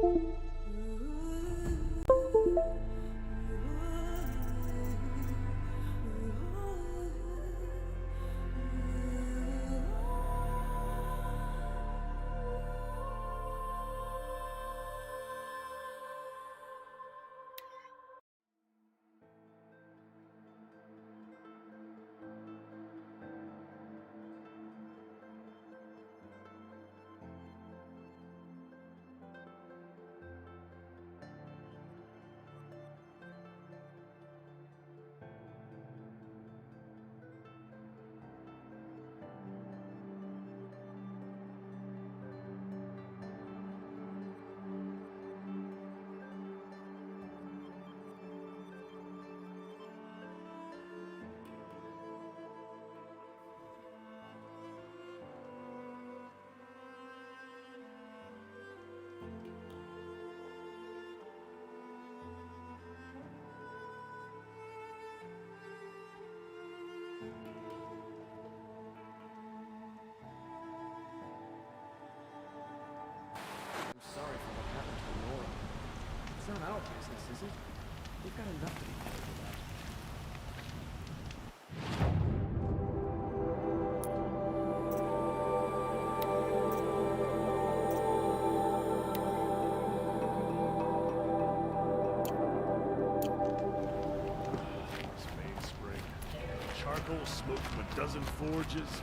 I'm sorry for what happened to Nora. It's not our business, is it? We've got enough to be bothered about. This mainspring. Charcoal smoke from a dozen forges.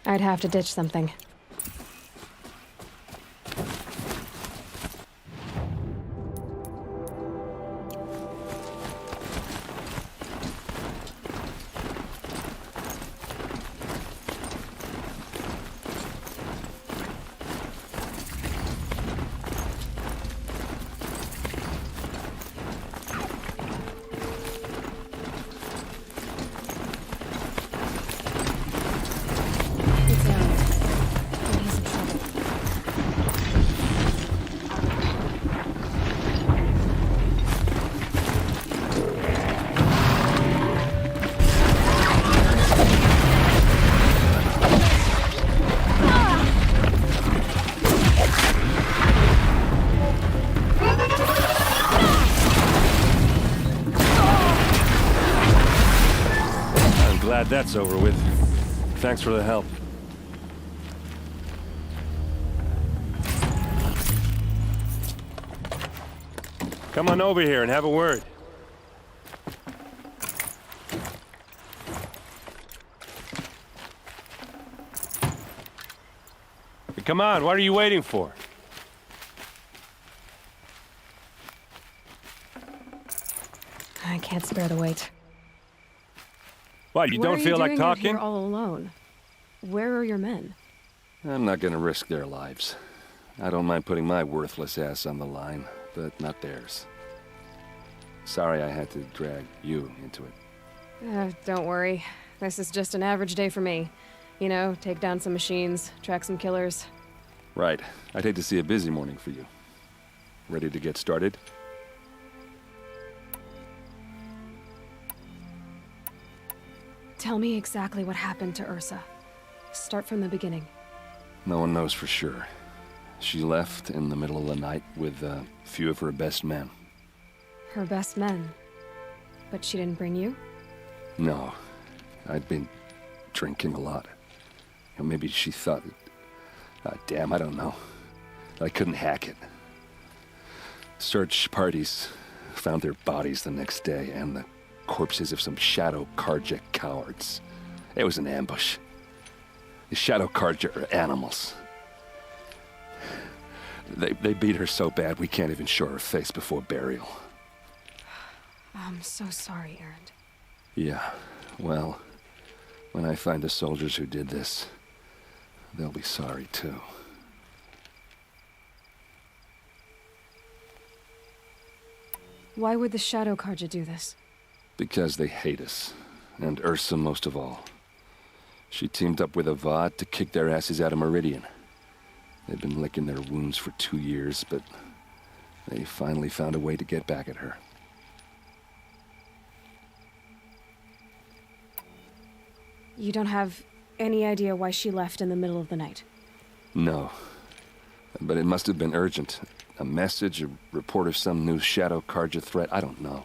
I'd have to ditch something. It's Aaron. And he's in trouble. I'm glad that's over with. Thanks for the help. Come on over here and have a word. Come on, what are you waiting for? I can't spare the wait. What, you don't feel like What are you doing out talking? here all alone? Where are your men? I'm not gonna risk their lives. I don't mind putting my worthless ass on the line, but not theirs. Sorry I had to drag you into it. Don't worry. This is just an average day for me. You know, take down some machines, track some killers. Right. I'd hate to see a busy morning for you. Ready to get started? Tell me exactly what happened to Ursa. Start from the beginning. No one knows for sure. She left in the middle of the night with a few of her best men. Her best men. But she didn't bring you? No. I'd been drinking a lot. Or maybe she thought... damn, I don't know. I couldn't hack it. Search parties found their bodies the next day and the corpses of some Shadow Carja cowards. It was an ambush. The Shadow Carja are animals. They beat her so bad we can't even show her face before burial. I'm so sorry, Aaron. Yeah, well, when I find the soldiers who did this, they'll be sorry too. Why would the Shadow Carja do this? Because they hate us, and Ursa most of all. She teamed up with Avad to kick their asses out of Meridian. They've been licking their wounds for 2 years, but they finally found a way to get back at her. You don't have any idea why she left in the middle of the night? No, but it must have been urgent. A message, a report of some new Shadow Carja threat, I don't know.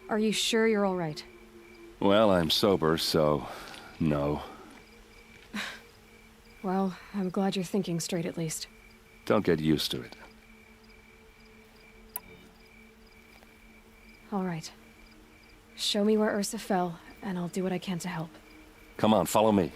Are you sure you're all right? Well, I'm sober, so no. Well, I'm glad you're thinking straight at least. Don't get used to it. All right. Show me where Ursa fell, and I'll do what I can to help. Come on, follow me.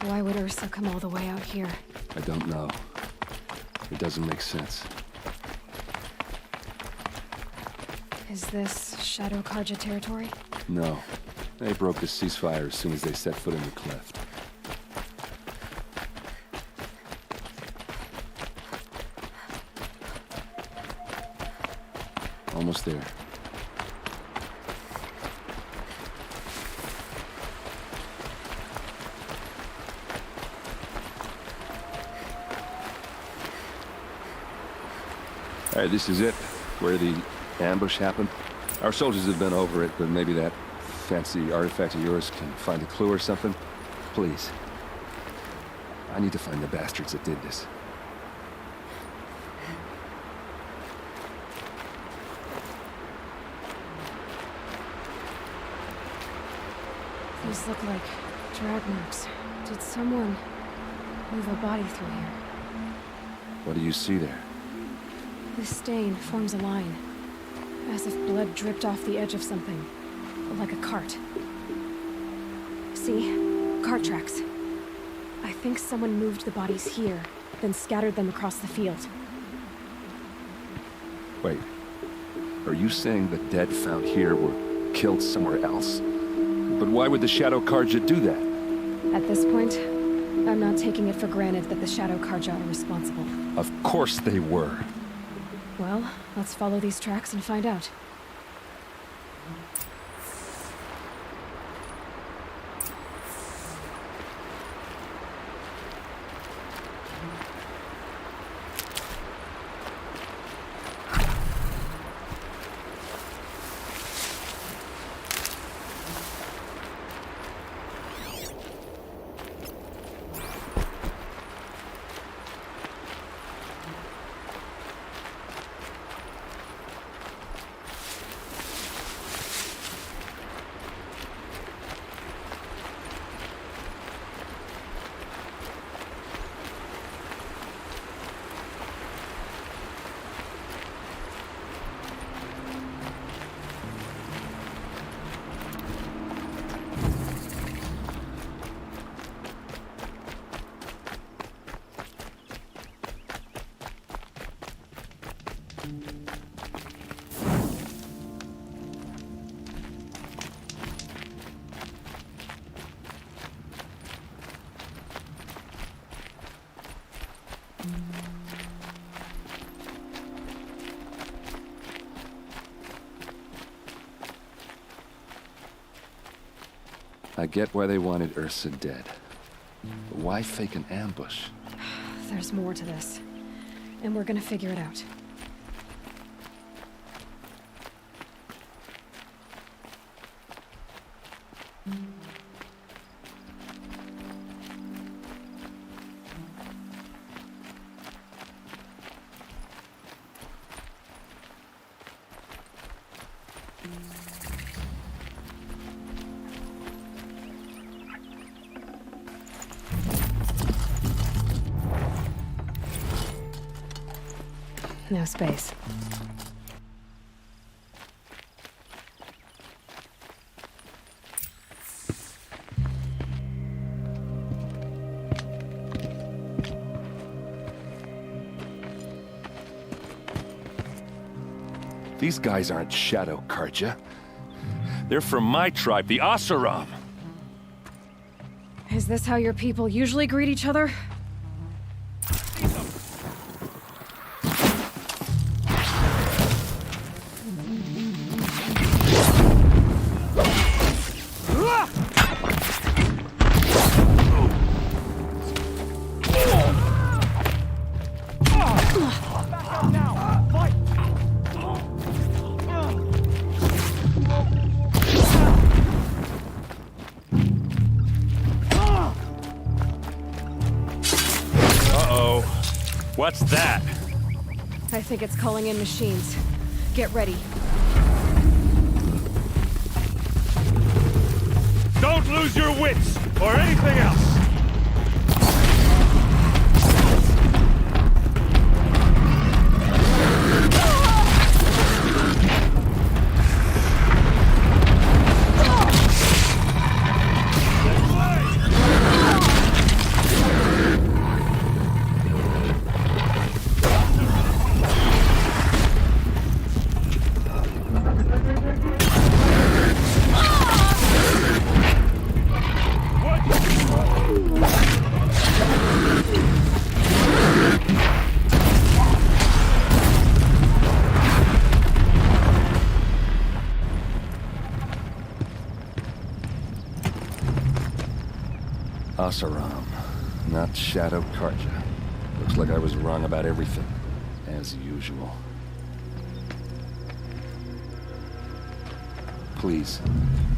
Why would Ursa come all the way out here? I don't know. It doesn't make sense. Is this Shadow Carja territory? No. They broke the ceasefire as soon as they set foot in the cleft. Almost there. All right, this is it, where the ambush happened. Our soldiers have been over it, but maybe that fancy artifact of yours can find a clue or something. Please. I need to find the bastards that did this. These look like drag marks. Did someone move a body through here? What do you see there? This stain forms a line, as if blood dripped off the edge of something, like a cart. See? Cart tracks. I think someone moved the bodies here, then scattered them across the field. Wait. Are you saying the dead found here were killed somewhere else? But why would the Shadow Carja do that? At this point, I'm not taking it for granted that the Shadow Carja are responsible. Of course they were. Well, let's follow these tracks and find out. I get why they wanted Ursa dead. But why fake an ambush? There's more to this, and we're gonna figure it out. No space. These guys aren't Shadow Carja. They're from my tribe, the Oseram. Is this how your people usually greet each other? What's that? I think it's calling in machines. Get ready. Don't lose your wits, or anything else! Oseram, not Shadow Carja. Looks like I was wrong about everything, as usual. Please,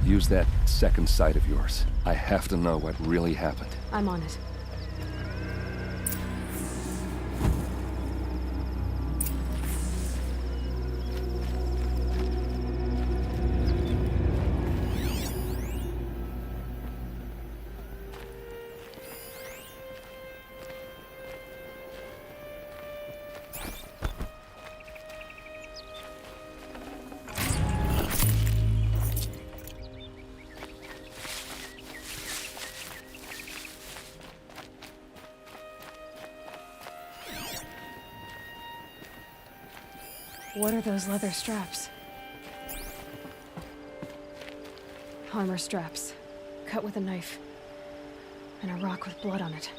use that second sight of yours. I have to know what really happened. I'm on it. What are those leather straps? Armor straps, cut with a knife, and a rock with blood on it.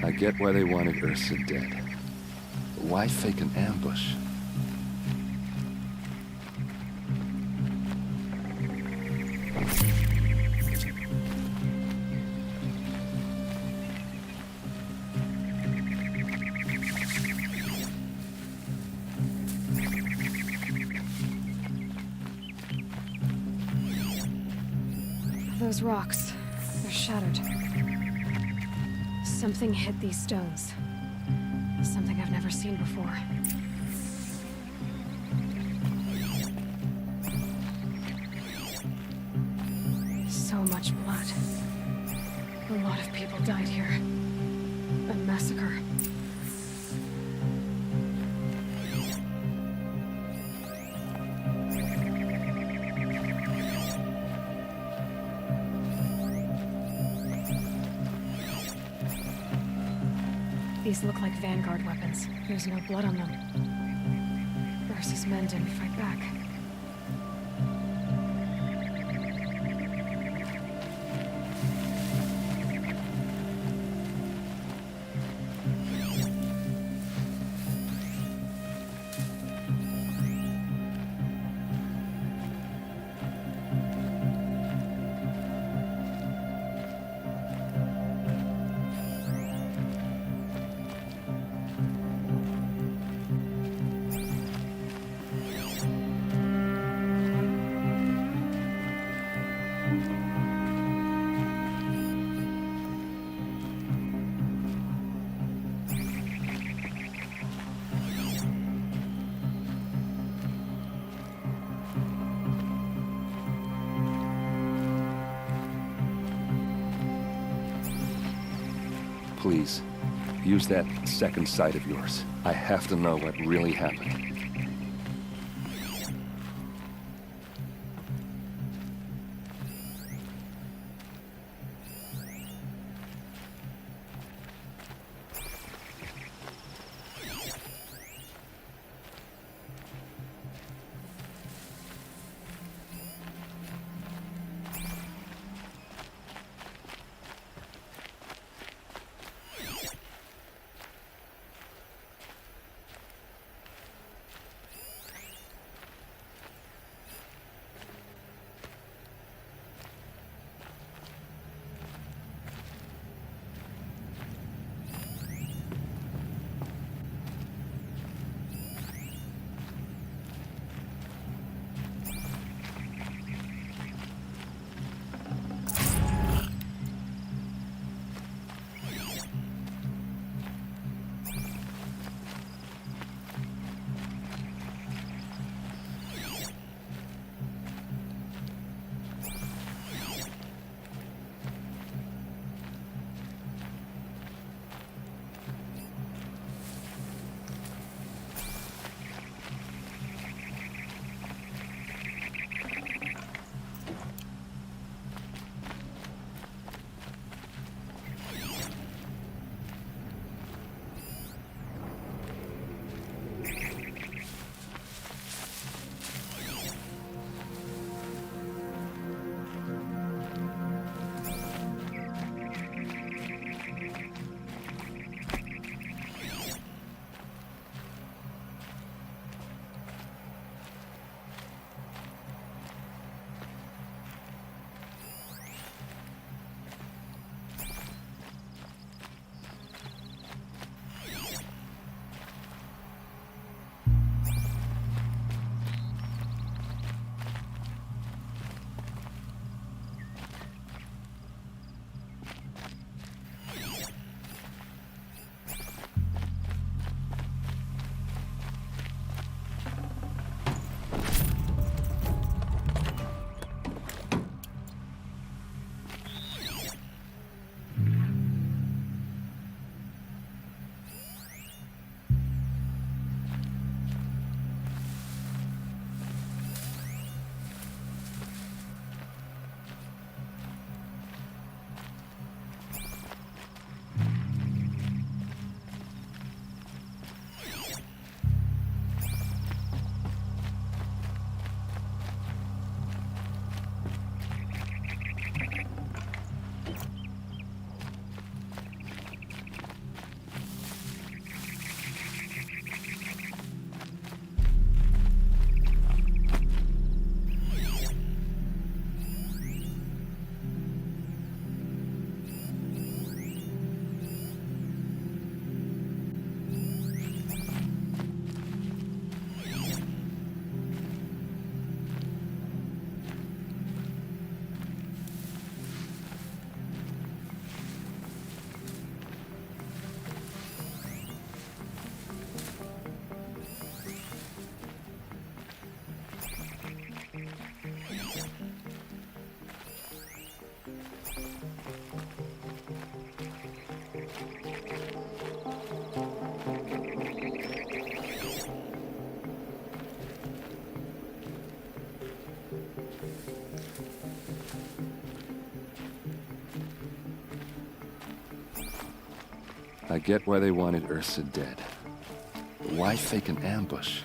I get why they wanted Ursa dead. But why fake an ambush? Those rocks, they're shattered. Something hit these stones. Something I've never seen before. So much blood. A lot of people died here. A massacre. These look like Vanguard weapons. There's no blood on them. Ursa's men didn't fight back. Please, use that second sight of yours. I have to know what really happened. I get why they wanted Ursa dead. But why fake an ambush?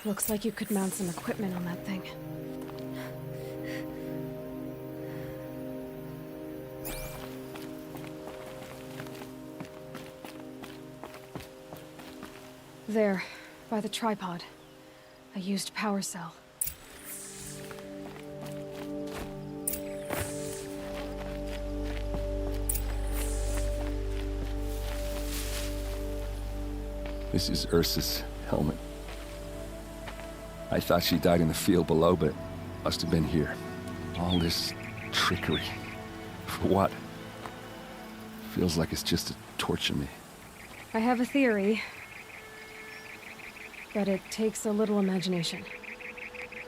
Looks like you could mount some equipment on that thing. There, by the tripod. A used power cell. This is Ursa's helmet. I thought she died in the field below, but it must have been here. All this trickery. For what? Feels like it's just to torture me. I have a theory, but it takes a little imagination.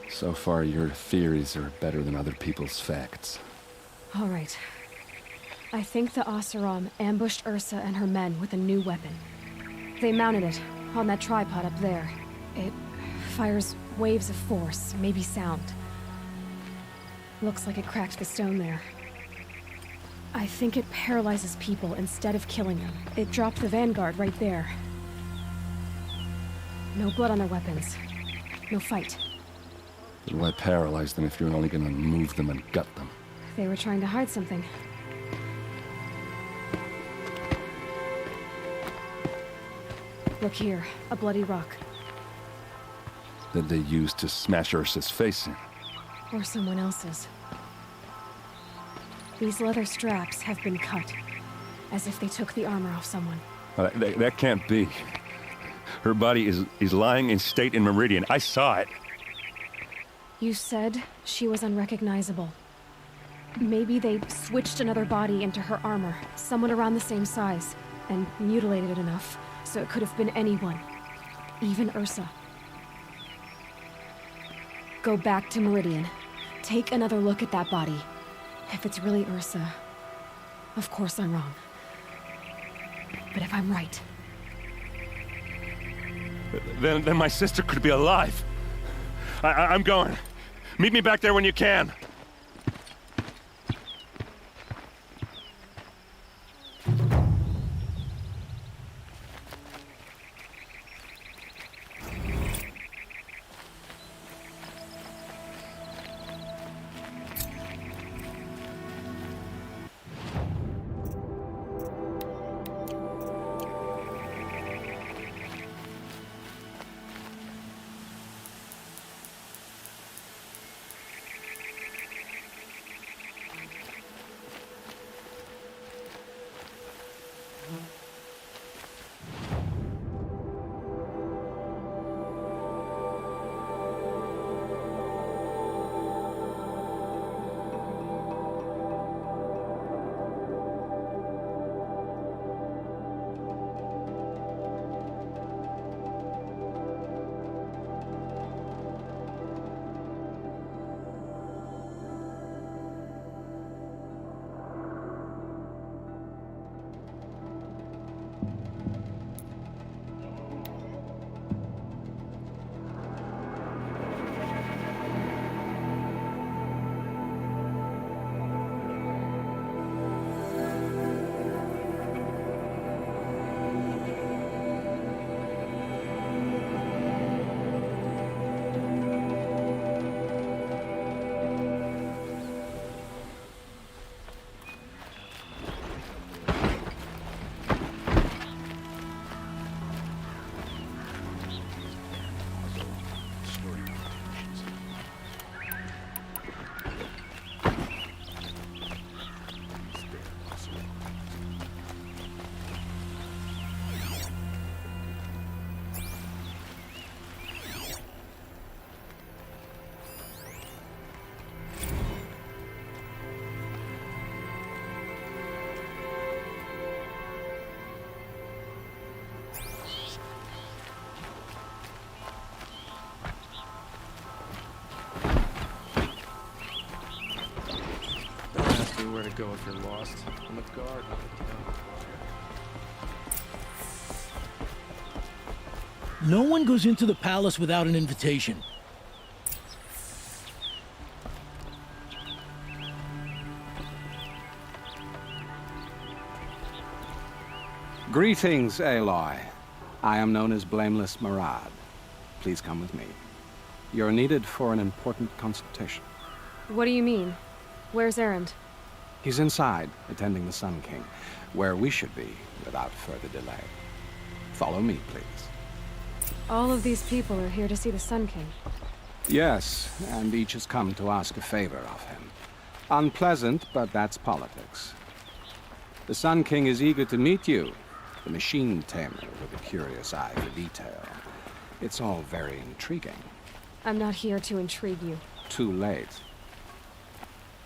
So far, your theories are better than other people's facts. All right. I think the Oseram ambushed Ursa and her men with a new weapon. They mounted it on that tripod up there. It fires waves of force, maybe sound. Looks like it cracked the stone there. I think it paralyzes people instead of killing them. It dropped the Vanguard right there. No blood on their weapons. No fight. Then why paralyze them if you're only gonna move them and gut them? They were trying to hide something. Look here, a bloody rock. That they used to smash Ursa's face in. Or someone else's. These leather straps have been cut, as if they took the armor off someone. That can't be. Her body is lying in state in Meridian. I saw it. You said she was unrecognizable. Maybe they switched another body into her armor, someone around the same size, and mutilated it enough, so it could have been anyone. Even Ursa. Go back to Meridian. Take another look at that body. If it's really Ursa, of course I'm wrong. But if I'm right... Then my sister could be alive. I'm going. Meet me back there when you can. Where to go if you're lost. I'm a guard. No one goes into the palace without an invitation. Greetings, Aloy. I am known as Blameless Marad. Please come with me. You're needed for an important consultation. What do you mean? Where's Erend? He's inside, attending the Sun King, where we should be without further delay. Follow me, please. All of these people are here to see the Sun King. Yes, and each has come to ask a favor of him. Unpleasant, but that's politics. The Sun King is eager to meet you, the machine tamer with a curious eye for detail. It's all very intriguing. I'm not here to intrigue you. Too late.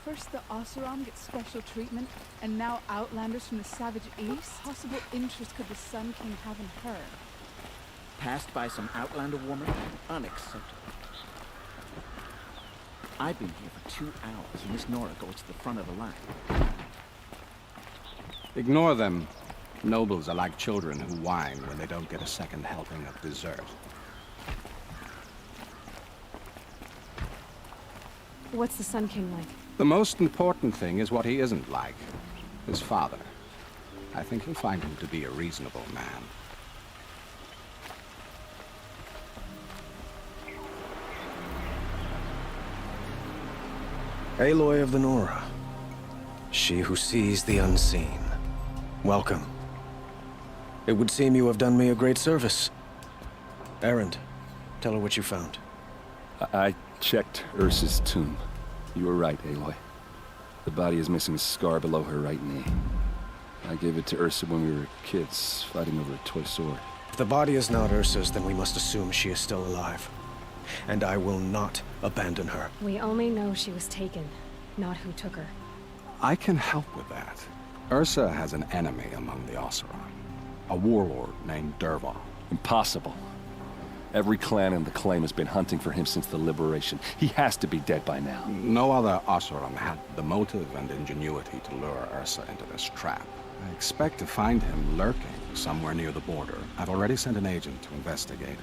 First the Oseram gets special treatment, and now outlanders from the savage east? What possible interest could the Sun King have in her? Passed by some outlander woman? Unacceptable. I've been here for 2 hours, and Miss Nora goes to the front of the line. Ignore them. Nobles are like children who whine when they don't get a second helping of dessert. What's the Sun King like? The most important thing is what he isn't like. His father. I think you'll find him to be a reasonable man. Aloy of the Nora. She who sees the unseen. Welcome. It would seem you have done me a great service. Erend, tell her what you found. I checked Ursa's tomb. You were right, Aloy. The body is missing a scar below her right knee. I gave it to Ursa when we were kids, fighting over a toy sword. If the body is not Ursa's, then we must assume she is still alive. And I will not abandon her. We only know she was taken, not who took her. I can help with that. Ursa has an enemy among the Oseram. A warlord named Dervahl. Impossible. Every clan in the Claim has been hunting for him since the liberation. He has to be dead by now. No other Oseram had the motive and ingenuity to lure Ursa into this trap. I expect to find him lurking somewhere near the border. I've already sent an agent to investigate.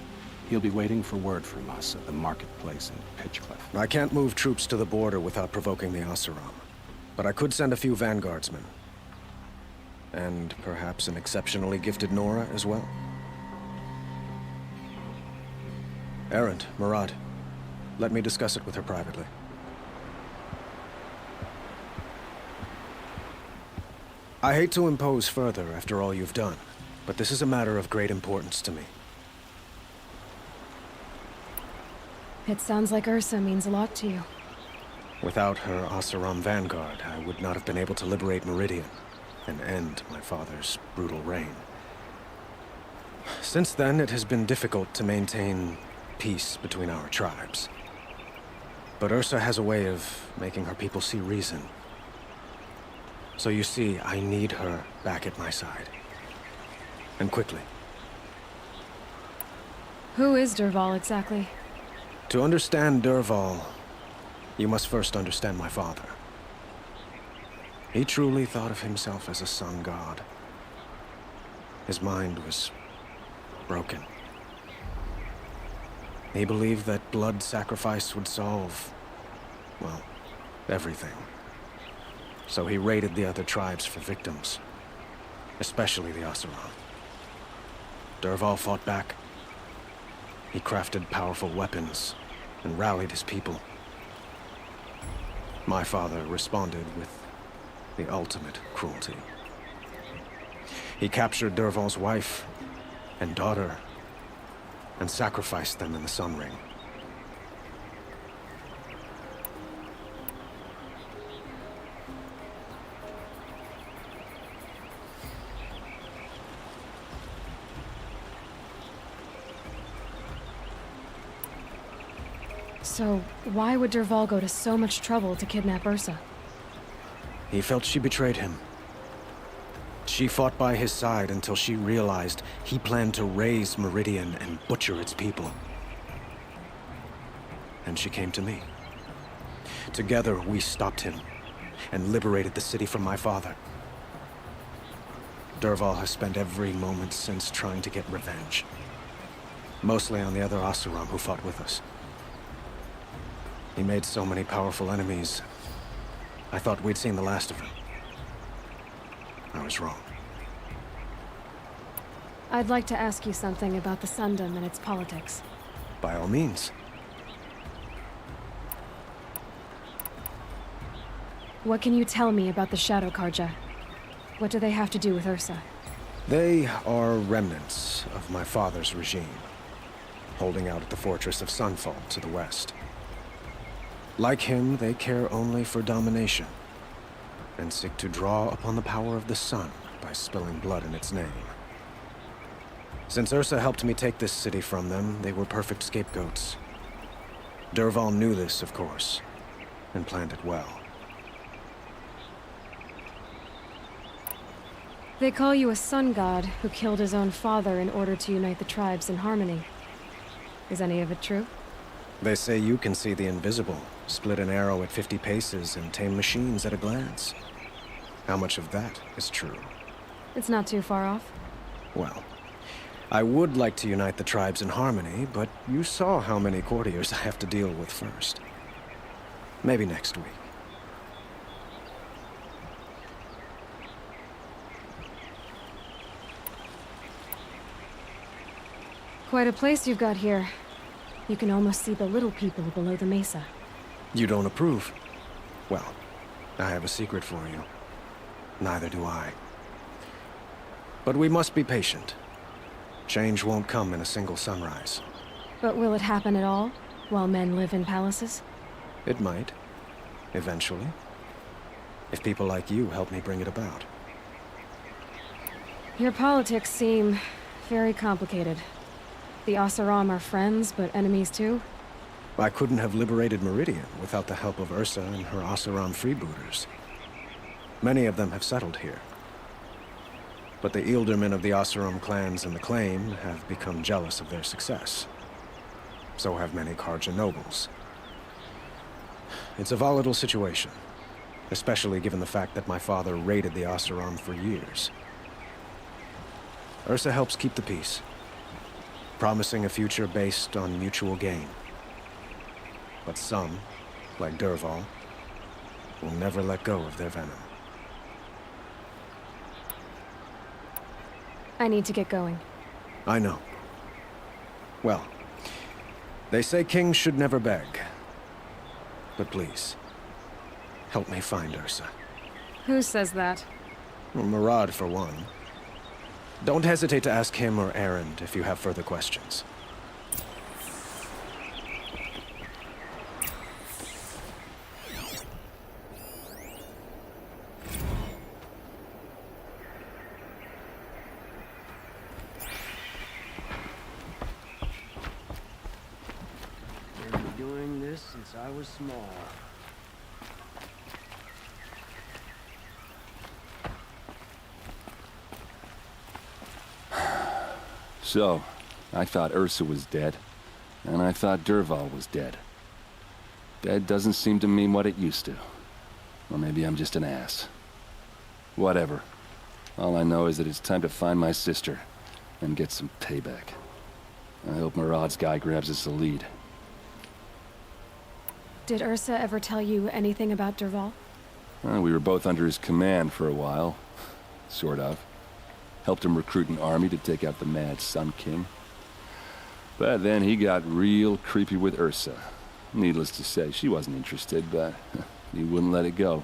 He'll be waiting for word from us at the marketplace in Pitchcliff. I can't move troops to the border without provoking the Oseram. But I could send a few vanguardsmen. And perhaps an exceptionally gifted Nora as well. Erend, Murad, let me discuss it with her privately. I hate to impose further after all you've done, but this is a matter of great importance to me. It sounds like Ursa means a lot to you. Without her Oseram vanguard, I would not have been able to liberate Meridian and end my father's brutal reign. Since then, it has been difficult to maintain peace between our tribes. But Ursa has a way of making her people see reason. So you see, I need her back at my side. And quickly. Who is Dervahl exactly? To understand Dervahl, you must first understand my father. He truly thought of himself as a sun god. His mind was broken. He believed that blood sacrifice would solve, well, everything. So he raided the other tribes for victims, especially the Oseram. Dervahl fought back. He crafted powerful weapons and rallied his people. My father responded with the ultimate cruelty. He captured Dervahl's wife and daughter and sacrificed them in the Sun Ring. So, why would Dervahl go to so much trouble to kidnap Ursa? He felt she betrayed him. She fought by his side until she realized he planned to raise Meridian and butcher its people. And she came to me. Together, we stopped him and liberated the city from my father. Dervahl has spent every moment since trying to get revenge. Mostly on the other Oseram who fought with us. He made so many powerful enemies, I thought we'd seen the last of him. I was wrong. I'd like to ask you something about the Sundom and its politics. By all means. What can you tell me about the Shadow Carja? What do they have to do with Ursa? They are remnants of my father's regime, holding out at the fortress of Sunfall to the west. Like him, they care only for domination, and seek to draw upon the power of the sun by spilling blood in its name. Since Ursa helped me take this city from them, they were perfect scapegoats. Dervahl knew this, of course, and planned it well. They call you a sun god who killed his own father in order to unite the tribes in harmony. Is any of it true? They say you can see the invisible, split an arrow at 50 paces, and tame machines at a glance. How much of that is true? It's not too far off. Well, I would like to unite the tribes in harmony, but you saw how many courtiers I have to deal with first. Maybe next week. Quite a place you've got here. You can almost see the little people below the mesa. You don't approve? Well, I have a secret for you. Neither do I. But we must be patient. Change won't come in a single sunrise. But will it happen at all, while men live in palaces? It might. Eventually. If people like you help me bring it about. Your politics seem very complicated. The Oseram are friends, but enemies too? I couldn't have liberated Meridian without the help of Ursa and her Oseram freebooters. Many of them have settled here. But the Ealdormen of the Oseram clans in the Claim have become jealous of their success. So have many Carja nobles. It's a volatile situation, especially given the fact that my father raided the Oseram for years. Ursa helps keep the peace, promising a future based on mutual gain. But some, like Dervahl, will never let go of their venom. I need to get going. I know. Well, they say kings should never beg. But please, help me find Ursa. Who says that? Well, Murad, for one. Don't hesitate to ask him or Erend if you have further questions. Been doing this since I was small. So, I thought Ursa was dead, and I thought Dervahl was dead. Dead doesn't seem to mean what it used to. Or maybe I'm just an ass. Whatever. All I know is that it's time to find my sister and get some payback. I hope Murad's guy grabs us a lead. Did Ursa ever tell you anything about Dervahl? We were both under his command for a while. Sort of. Helped him recruit an army to take out the mad Sun King. But then he got real creepy with Ursa. Needless to say, she wasn't interested, but he wouldn't let it go.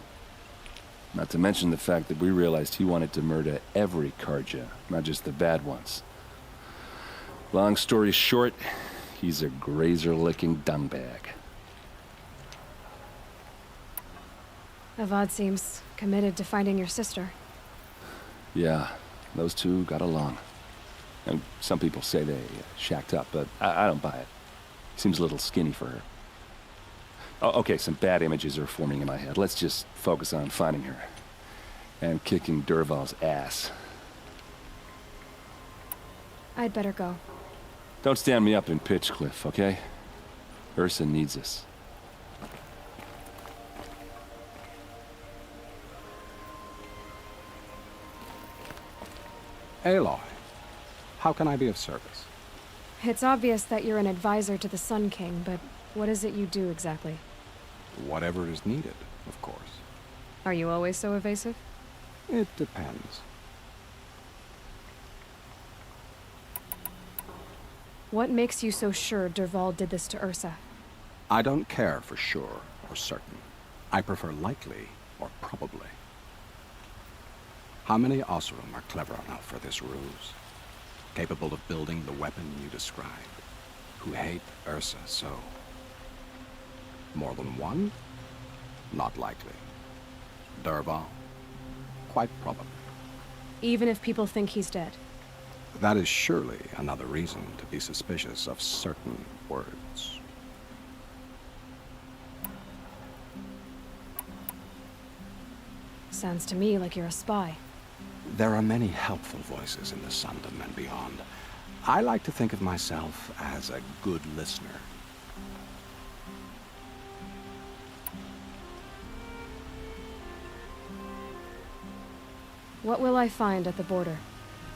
Not to mention the fact that we realized he wanted to murder every Carja, not just the bad ones. Long story short, he's a grazer-licking dungbag. Avad seems committed to finding your sister. Yeah, those two got along. And some people say they shacked up, but I don't buy it. Seems a little skinny for her. Oh, okay, some bad images are forming in my head. Let's just focus on finding her. And kicking Dervahl's ass. I'd better go. Don't stand me up in Pitchcliff, okay? Ursa needs us. Aloy, how can I be of service? It's obvious that you're an advisor to the Sun King, but what is it you do exactly? Whatever is needed, of course. Are you always so evasive? It depends. What makes you so sure Dervahl did this to Ursa? I don't care for sure or certain. I prefer likely or probably. How many Oseram are clever enough for this ruse? Capable of building the weapon you described? Who hate Ursa so? More than one? Not likely. Dervahl? Quite probably. Even if people think he's dead? That is surely another reason to be suspicious of certain words. Sounds to me like you're a spy. There are many helpful voices in the Sundom and beyond. I like to think of myself as a good listener. What will I find at the border?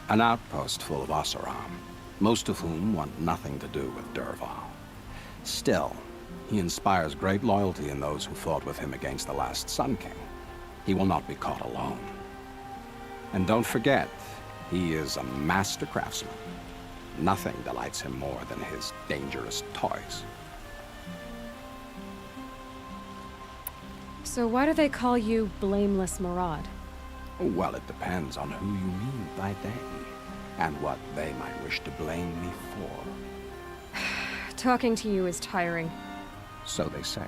An outpost full of Oseram, most of whom want nothing to do with Dervahl. Still, he inspires great loyalty in those who fought with him against the last Sun King. He will not be caught alone. And don't forget, he is a master craftsman. Nothing delights him more than his dangerous toys. So why do they call you Blameless Murad? Well, it depends on who you mean by they, and what they might wish to blame me for. Talking to you is tiring. So they say.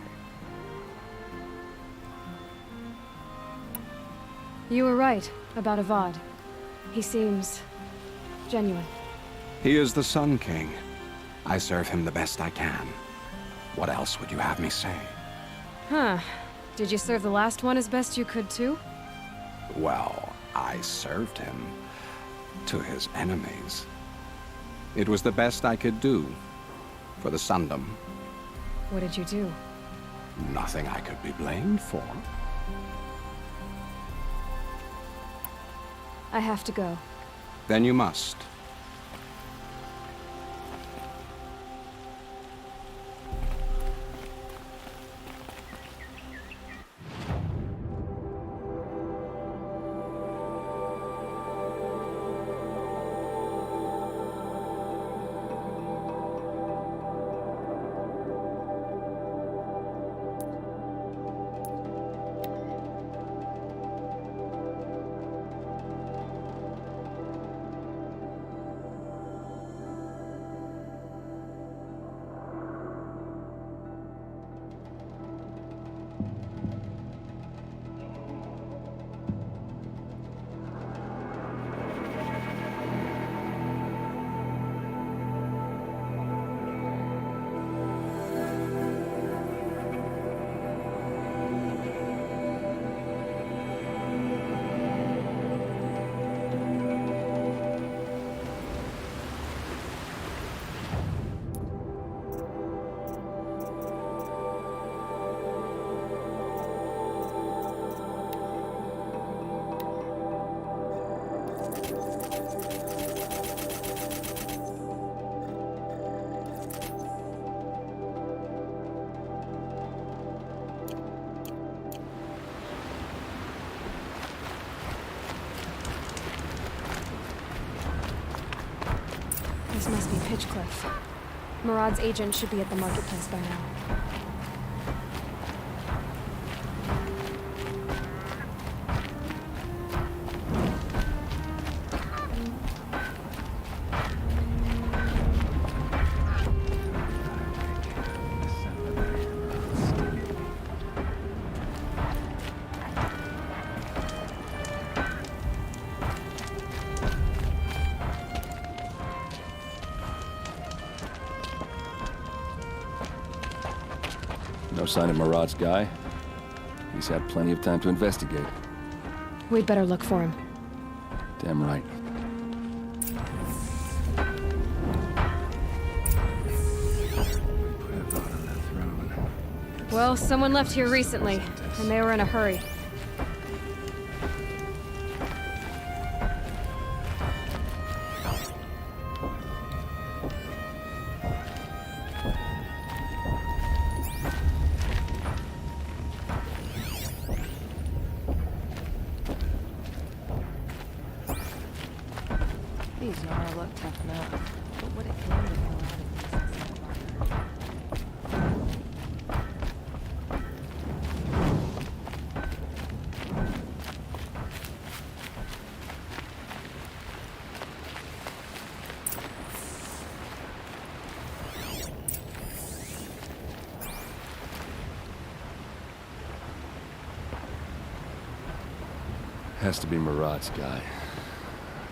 You were right about Avad. He seems genuine. He is the Sun King. I serve him the best I can. What else would you have me say? Huh. Did you serve the last one as best you could, too? Well, I served him to his enemies. It was the best I could do for the Sundom. What did you do? Nothing I could be blamed for. I have to go. Then you must. This must be Pitchcliff. Murad's agent should be at the marketplace by now. No sign of Murad's guy. He's had plenty of time to investigate. We'd better look for him. Damn right. Well, someone left here recently, and they were in a hurry. These Yara look tough enough, but what it can do a lot of Has to be Murad's guy.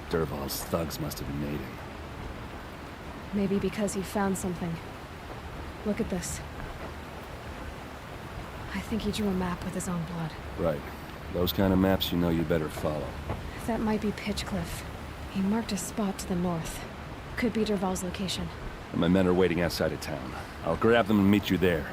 Dervahl's thugs must have made him. Maybe because he found something. Look at this. I think he drew a map with his own blood. Right. Those kind of maps you know you better follow. That might be Pitchcliff. He marked a spot to the north. Could be Dervahl's location. And my men are waiting outside of town. I'll grab them and meet you there.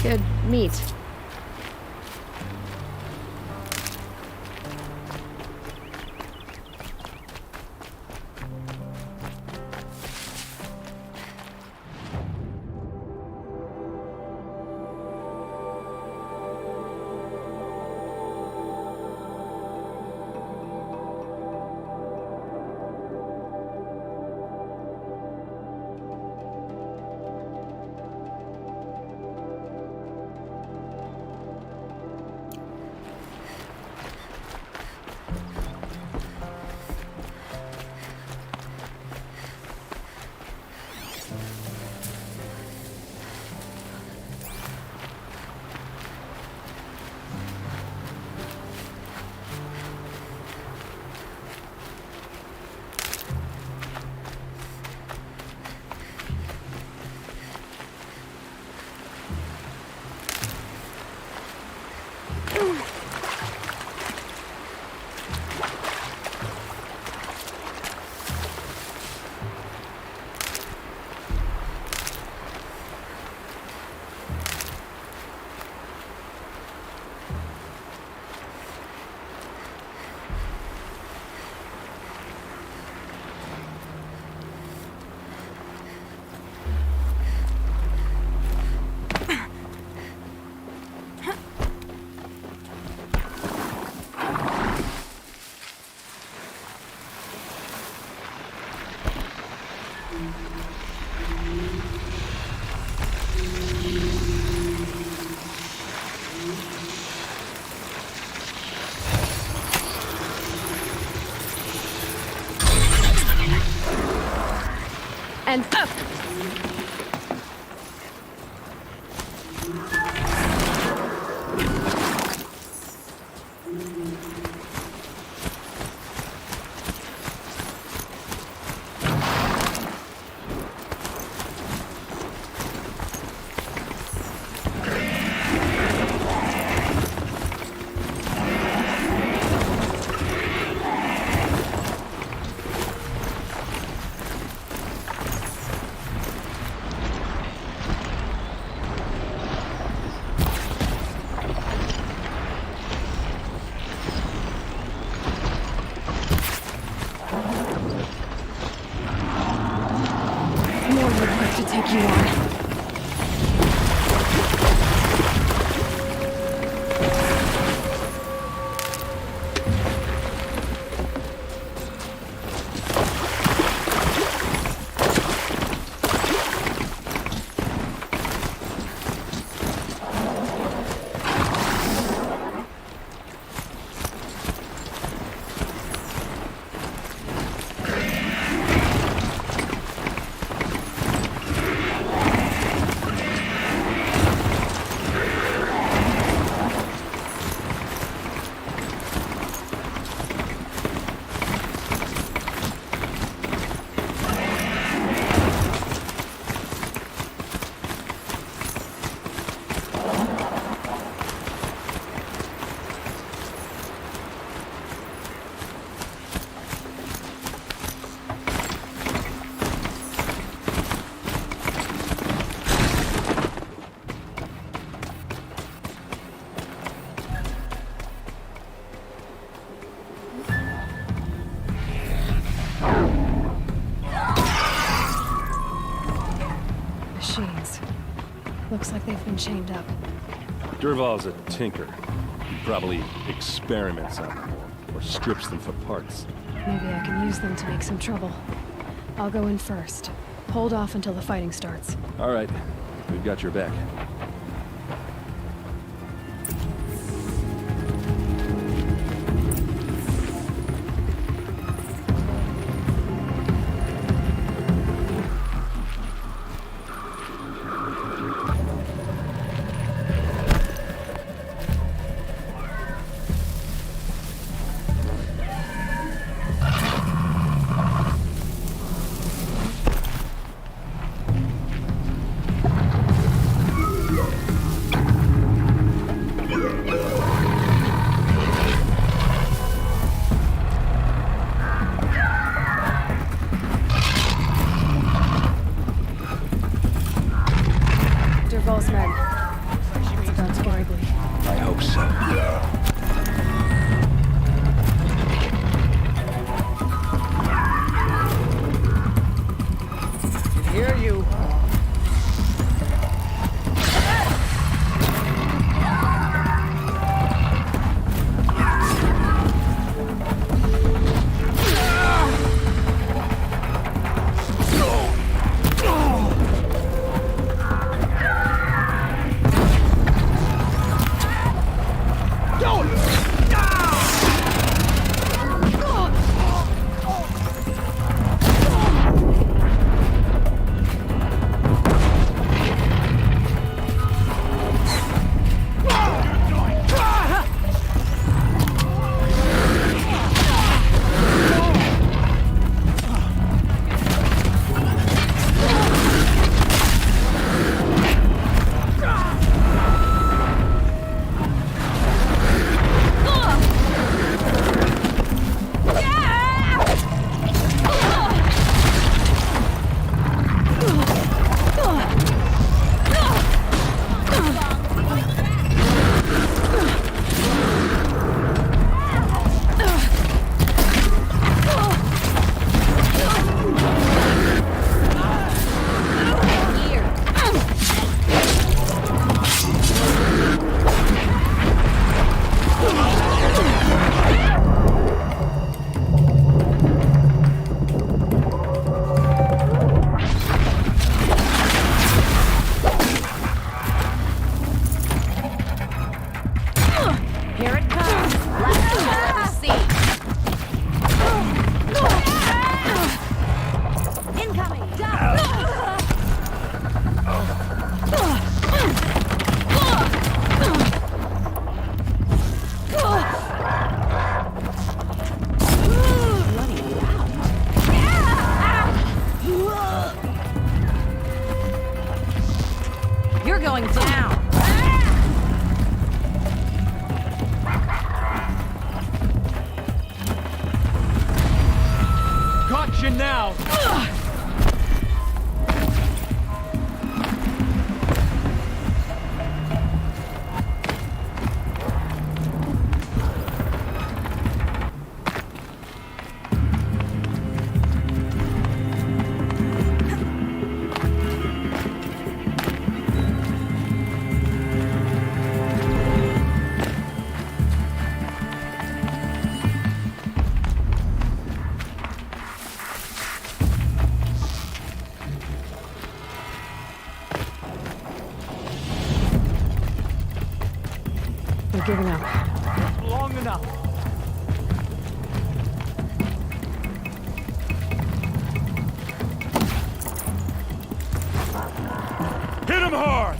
Good meat. And up! To take you on. Looks like they've been chained up. Dervahl's a tinker. He probably experiments on them or strips them for parts. Maybe I can use them to make some trouble. I'll go in first. Hold off until the fighting starts. All right. We've got your back. hear you. You're going down. Got you now. They're giving up. Long enough. Hit him hard!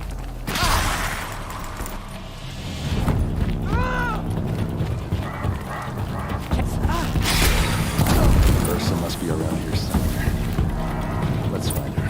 Ursa must be around here somewhere. Let's find her.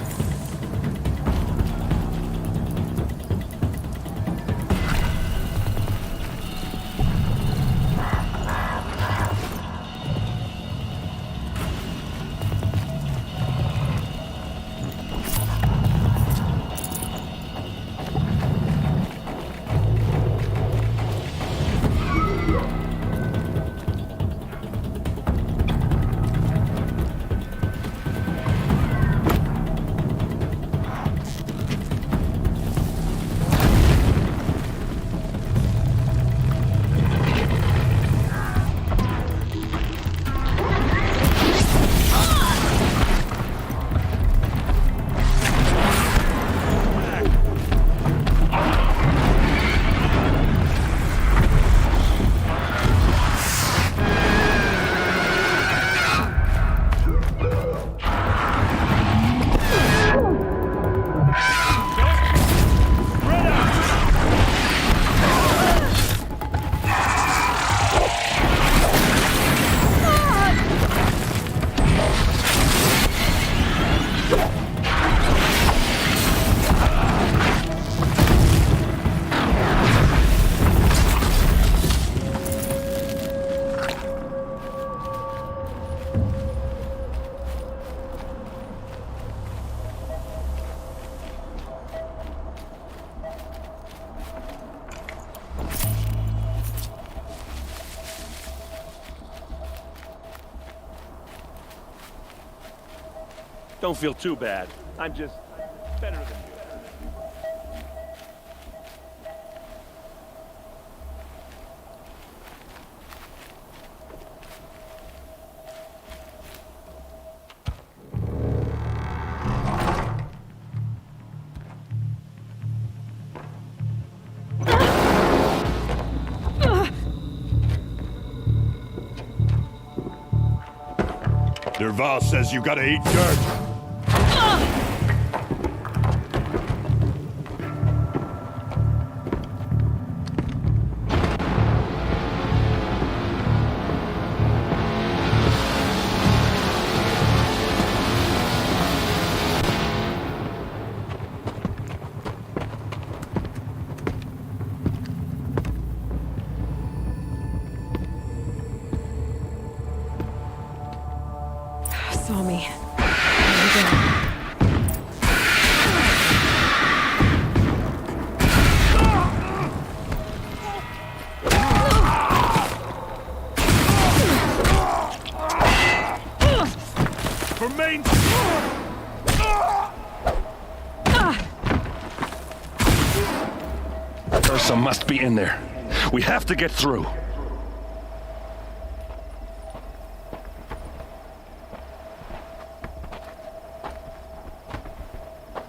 Don't feel too bad. I'm just better than you. Dervahl says you gotta eat dirt. Saw me. There we go. For main. Ursa must be in there. We have to get through.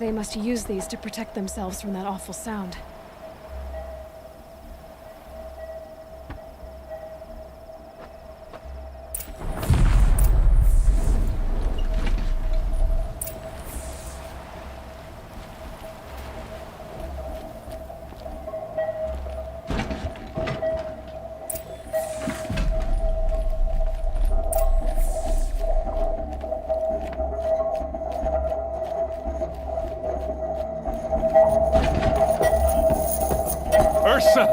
They must use these to protect themselves from that awful sound. Ursa!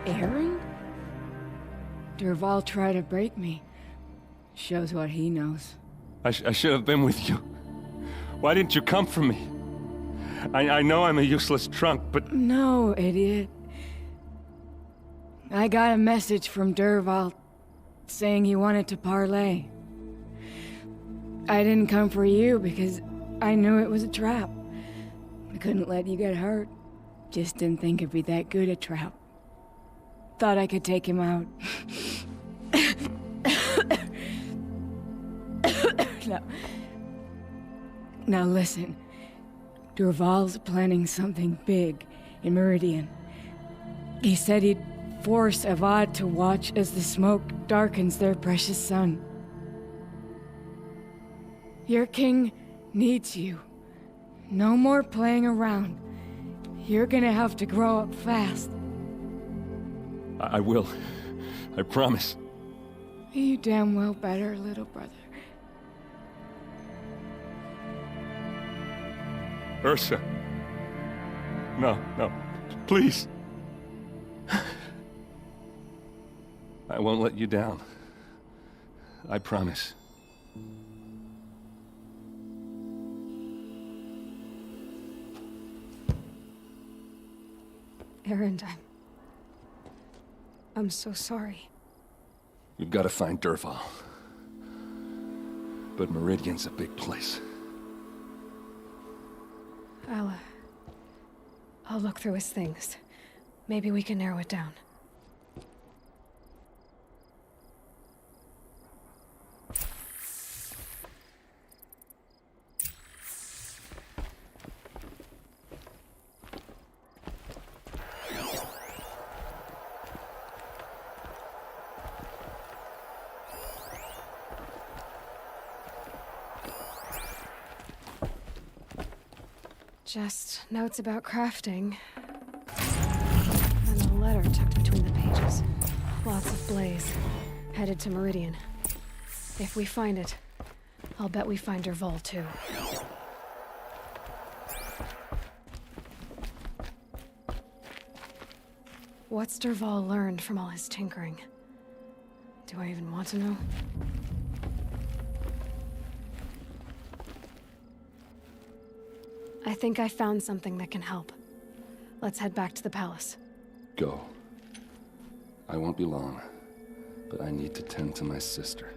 Aaron? Dervahl tried to break me. Shows what he knows. I should have been with you. Why didn't you come for me? I know I'm a useless trunk, but... No, idiot. I got a message from Dervahl saying he wanted to parlay. I didn't come for you because I knew it was a trap. I couldn't let you get hurt. Just didn't think it'd be that good a trap. Thought I could take him out. Now listen. Dervahl's planning something big in Meridian. He said he'd force Avad to watch as the smoke darkens their precious sun. Your king needs you. No more playing around. You're gonna have to grow up fast. I will. I promise. You damn well better, little brother. Ursa. No, please. I won't let you down. I promise. Aaron, I'm so sorry. We've got to find Dervahl. But Meridian's a big place. I'll look through his things. Maybe we can narrow it down. Just notes about crafting. And a letter tucked between the pages. Lots of blaze. Headed to Meridian. If we find it, I'll bet we find Dervahl too. What's Dervahl learned from all his tinkering? Do I even want to know? I think I found something that can help. Let's head back to the palace. Go. I won't be long, but I need to tend to my sister.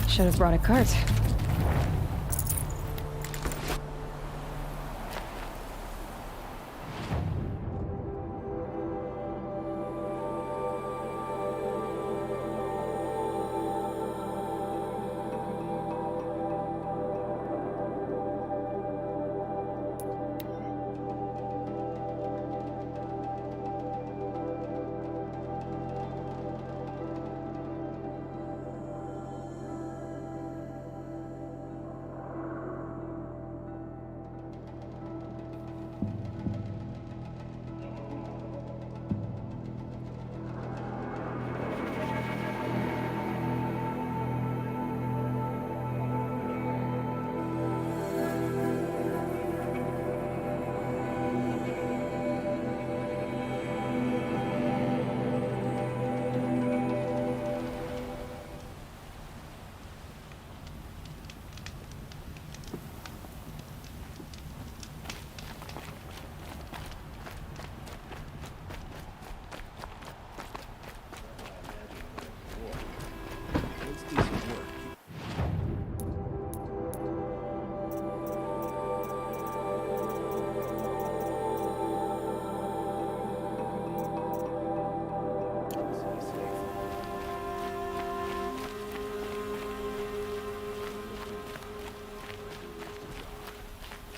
Should have brought a cart.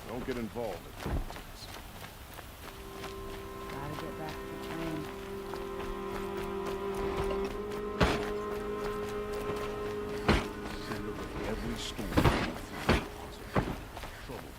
Don't get involved. Gotta get back to the train. Send away every storm. Trouble.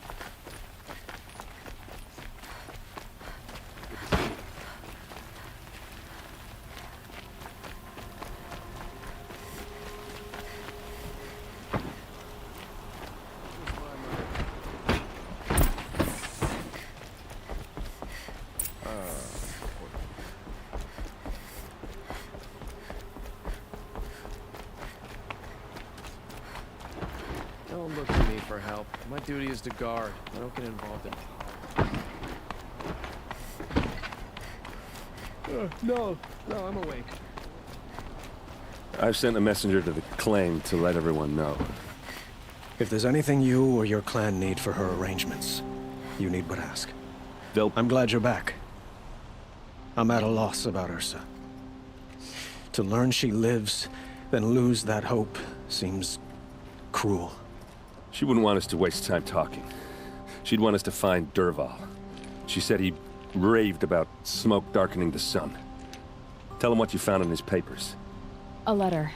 Don't look to me for help. My duty is to guard. I don't get involved in... No, I'm awake. I've sent a messenger to the claim to let everyone know. If there's anything you or your clan need for her arrangements, you need but ask. I'm glad you're back. I'm at a loss about Ursa. To learn she lives, then lose that hope, seems cruel. She wouldn't want us to waste time talking. She'd want us to find Dervahl. She said he raved about smoke darkening the sun. Tell him what you found in his papers. A letter.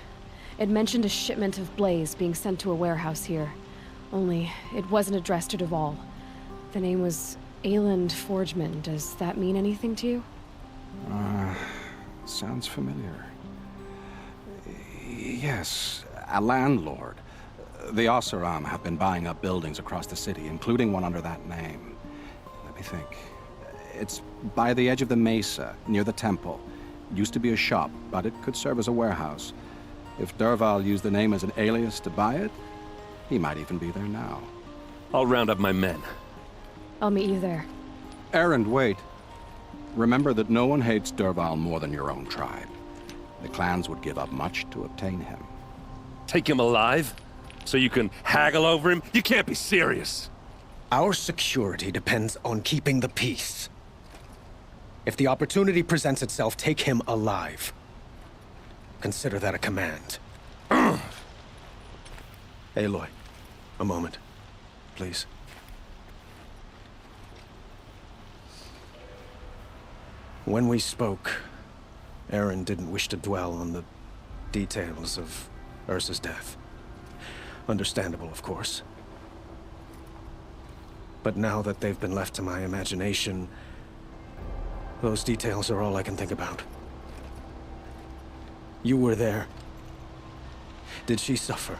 It mentioned a shipment of blaze being sent to a warehouse here. Only, it wasn't addressed to Dervahl. The name was Ayland Forgeman. Does that mean anything to you? Sounds familiar. Yes, a landlord. The Oseram have been buying up buildings across the city, including one under that name. Let me think. It's by the edge of the mesa, near the temple. It used to be a shop, but it could serve as a warehouse. If Dervahl used the name as an alias to buy it, he might even be there now. I'll round up my men. I'll meet you there. Erend, wait. Remember that no one hates Dervahl more than your own tribe. The clans would give up much to obtain him. Take him alive? So you can haggle over him? You can't be serious. Our security depends on keeping the peace. If the opportunity presents itself, take him alive. Consider that a command. Aloy, a moment, please. When we spoke, Eren didn't wish to dwell on the details of Ursa's death. Understandable, of course. But now that they've been left to my imagination, those details are all I can think about. You were there. Did she suffer?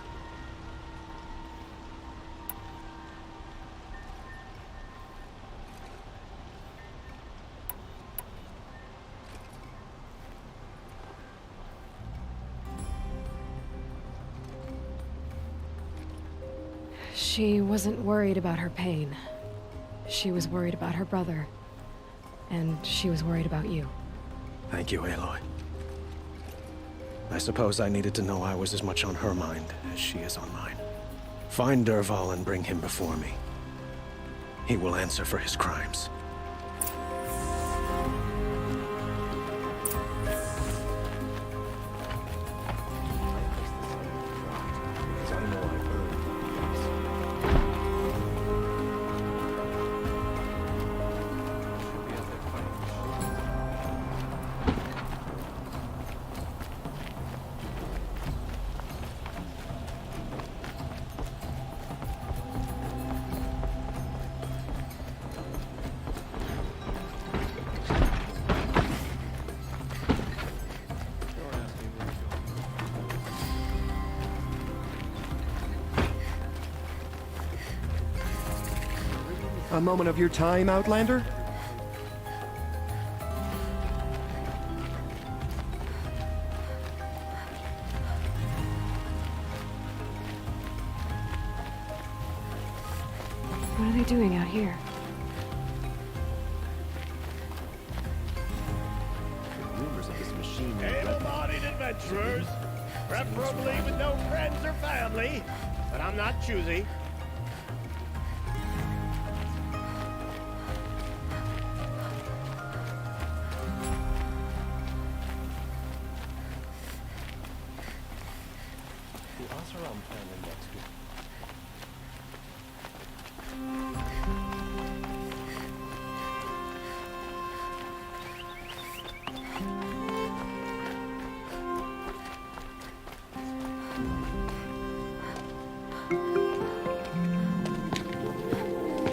She wasn't worried about her pain. She was worried about her brother. And she was worried about you. Thank you, Aloy. I suppose I needed to know I was as much on her mind as she is on mine. Find Dervahl and bring him before me. He will answer for his crimes. A moment of your time, Outlander? What are they doing out here? Rumors of this machine. Able-bodied adventurers, preferably with no friends or family, but I'm not choosy.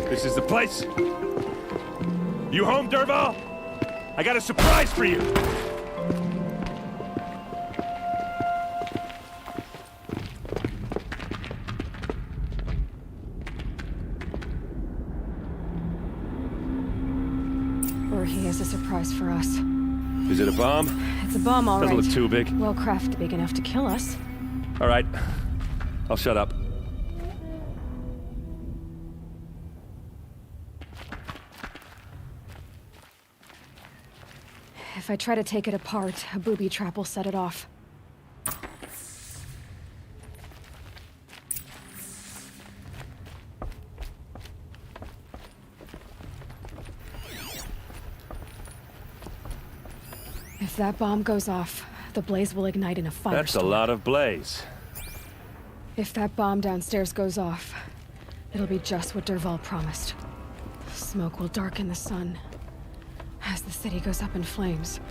This is the place. You home, Dervahl? I got a surprise for you. Or he has a surprise for us. Is it a bomb? It's a bomb, all right. Doesn't look too big. Well crafted, big enough to kill us. All right. I'll shut up. If I try to take it apart, a booby trap will set it off. If that bomb goes off, the blaze will ignite in a firestorm. That's a lot of blaze. If that bomb downstairs goes off, it'll be just what Dervahl promised. Smoke will darken the sun. As the city goes up in flames,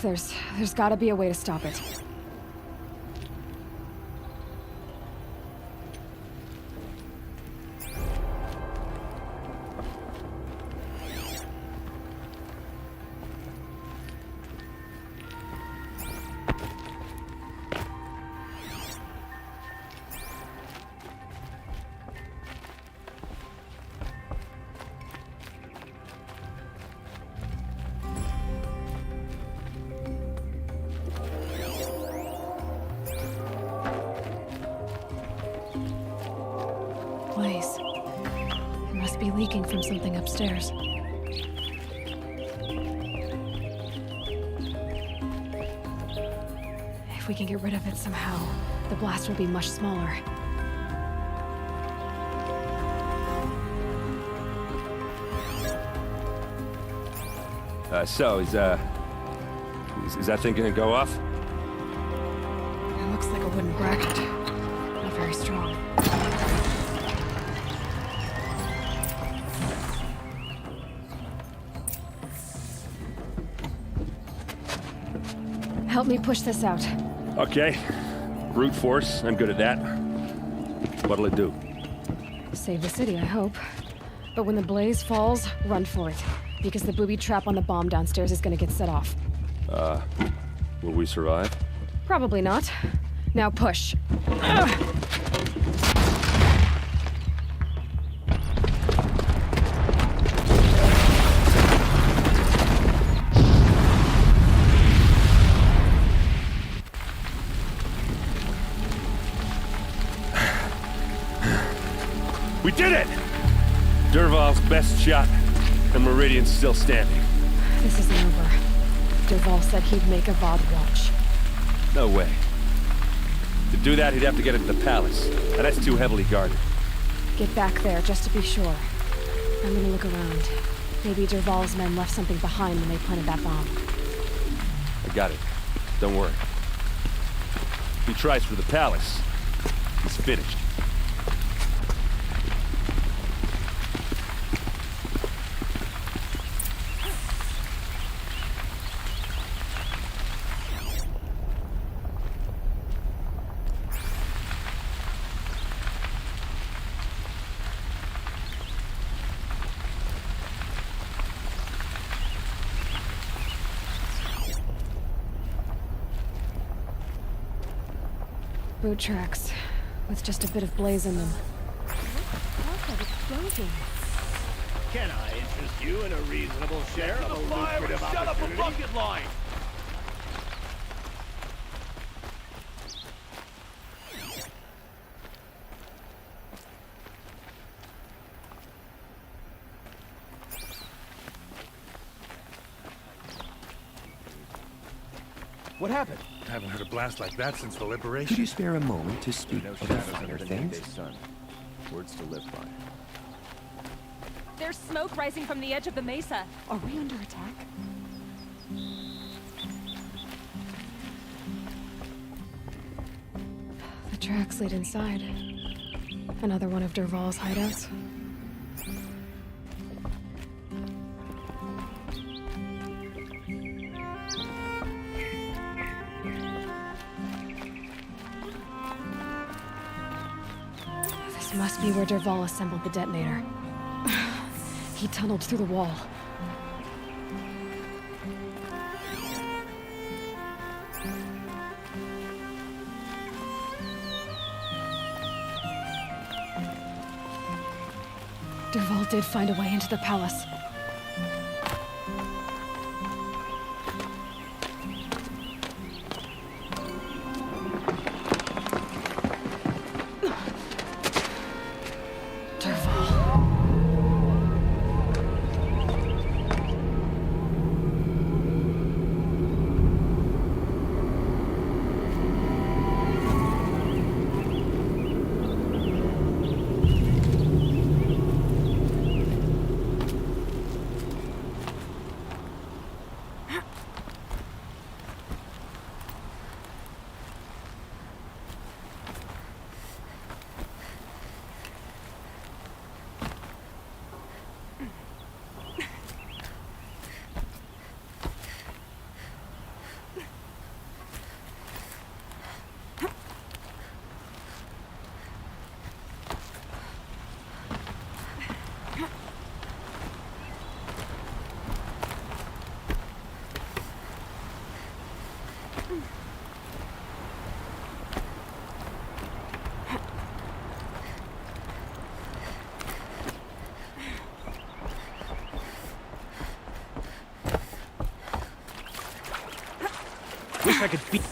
there's gotta be a way to stop it. Blaze. It must be leaking from something upstairs. If we can get rid of it somehow, the blast will be much smaller. So, is that thing gonna go off? It looks like a wooden bracket. Not very strong. Help me push this out. Okay. Brute force, I'm good at that. What'll it do? Save the city, I hope. But when the blaze falls, run for it. Because the booby trap on the bomb downstairs is gonna get set off. Will we survive? Probably not. Now push. We did it! Dervahl's best shot, and Meridian's still standing. This isn't over. Dervahl said he'd make a VOD watch. No way. To do that, he'd have to get into the palace, and that's too heavily guarded. Get back there, just to be sure. I'm gonna look around. Maybe Dervahl's men left something behind when they planted that bomb. I got it. Don't worry. If he tries for the palace, he's finished. Boot tracks, with just a bit of blaze in them. Can I interest you in a reasonable share of a lucrative opportunity? bucket line! What happened? I haven't heard a blast like that since the liberation. Could you spare a moment to speak No of the shadows finer under the things? noonday sun. Words to live by. There's smoke rising from the edge of the mesa. Are we under attack? The tracks lead inside. Another one of Dervahl's hideouts. This must be where Dervahl assembled the detonator. He tunneled through the wall. Dervahl did find a way into the palace. Wish I could beat.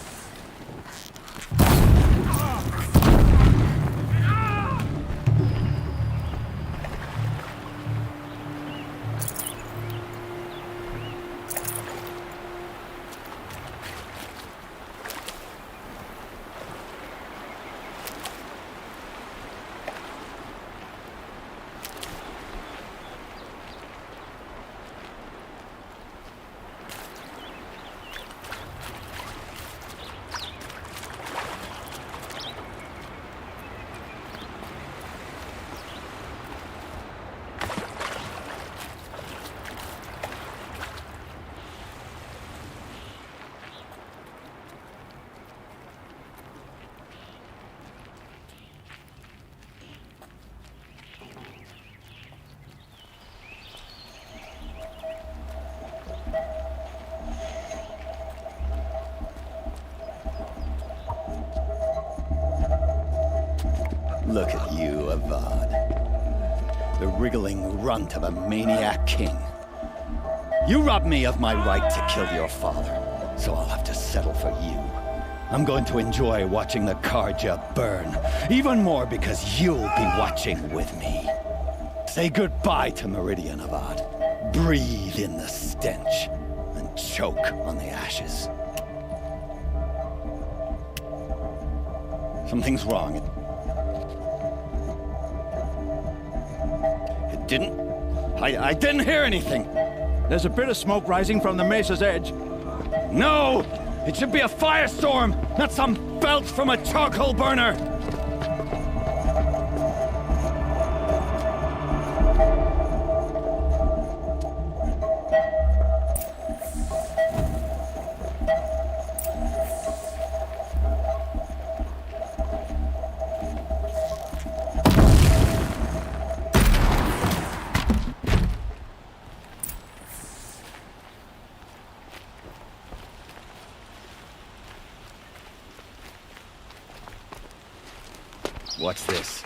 Look at you, Avad. The wriggling runt of a maniac king. You robbed me of my right to kill your father, so I'll have to settle for you. I'm going to enjoy watching the Carja burn, even more because you'll be watching with me. Say goodbye to Meridian, Avad. Breathe in the stench, and choke on the ashes. Something's wrong. It didn't... I didn't hear anything. There's a bit of smoke rising from the mesa's edge. No! It should be a firestorm, not some belch from a charcoal burner! What's this?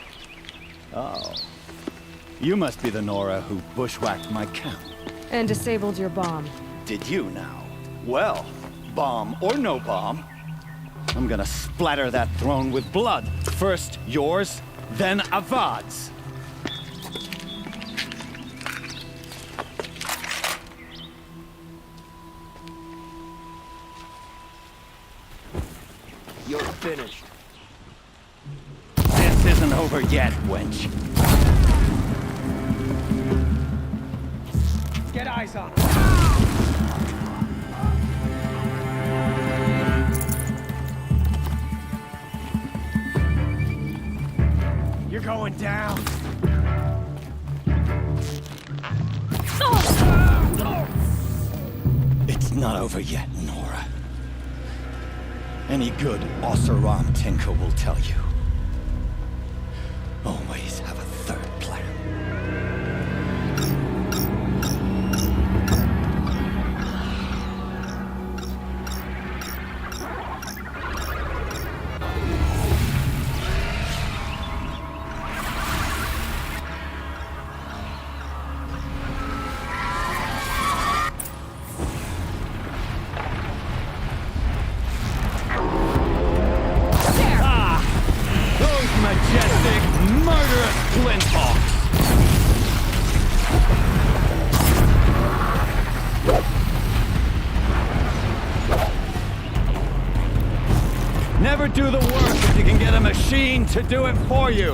Oh. You must be the Nora who bushwhacked my camp. And disabled your bomb. Did you now? Well, bomb or no bomb, I'm gonna splatter that throne with blood. First yours, then Avad's. You're finished. This isn't over yet, wench. Get eyes on him. You're going down. It's not over yet, Nora. Any good Oseram tinker will tell you. Always have a third plan. Majestic, murderous flinthawks! Never do the work if you can get a machine to do it for you!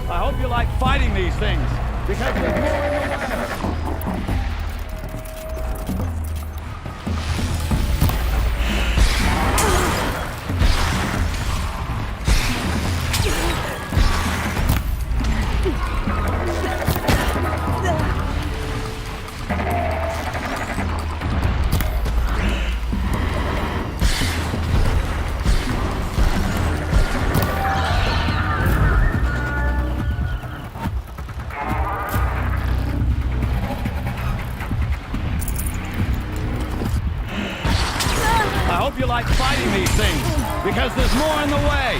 I hope you like fighting these things, because there's more in the way. I hope you like fighting these things, because there's more in the way!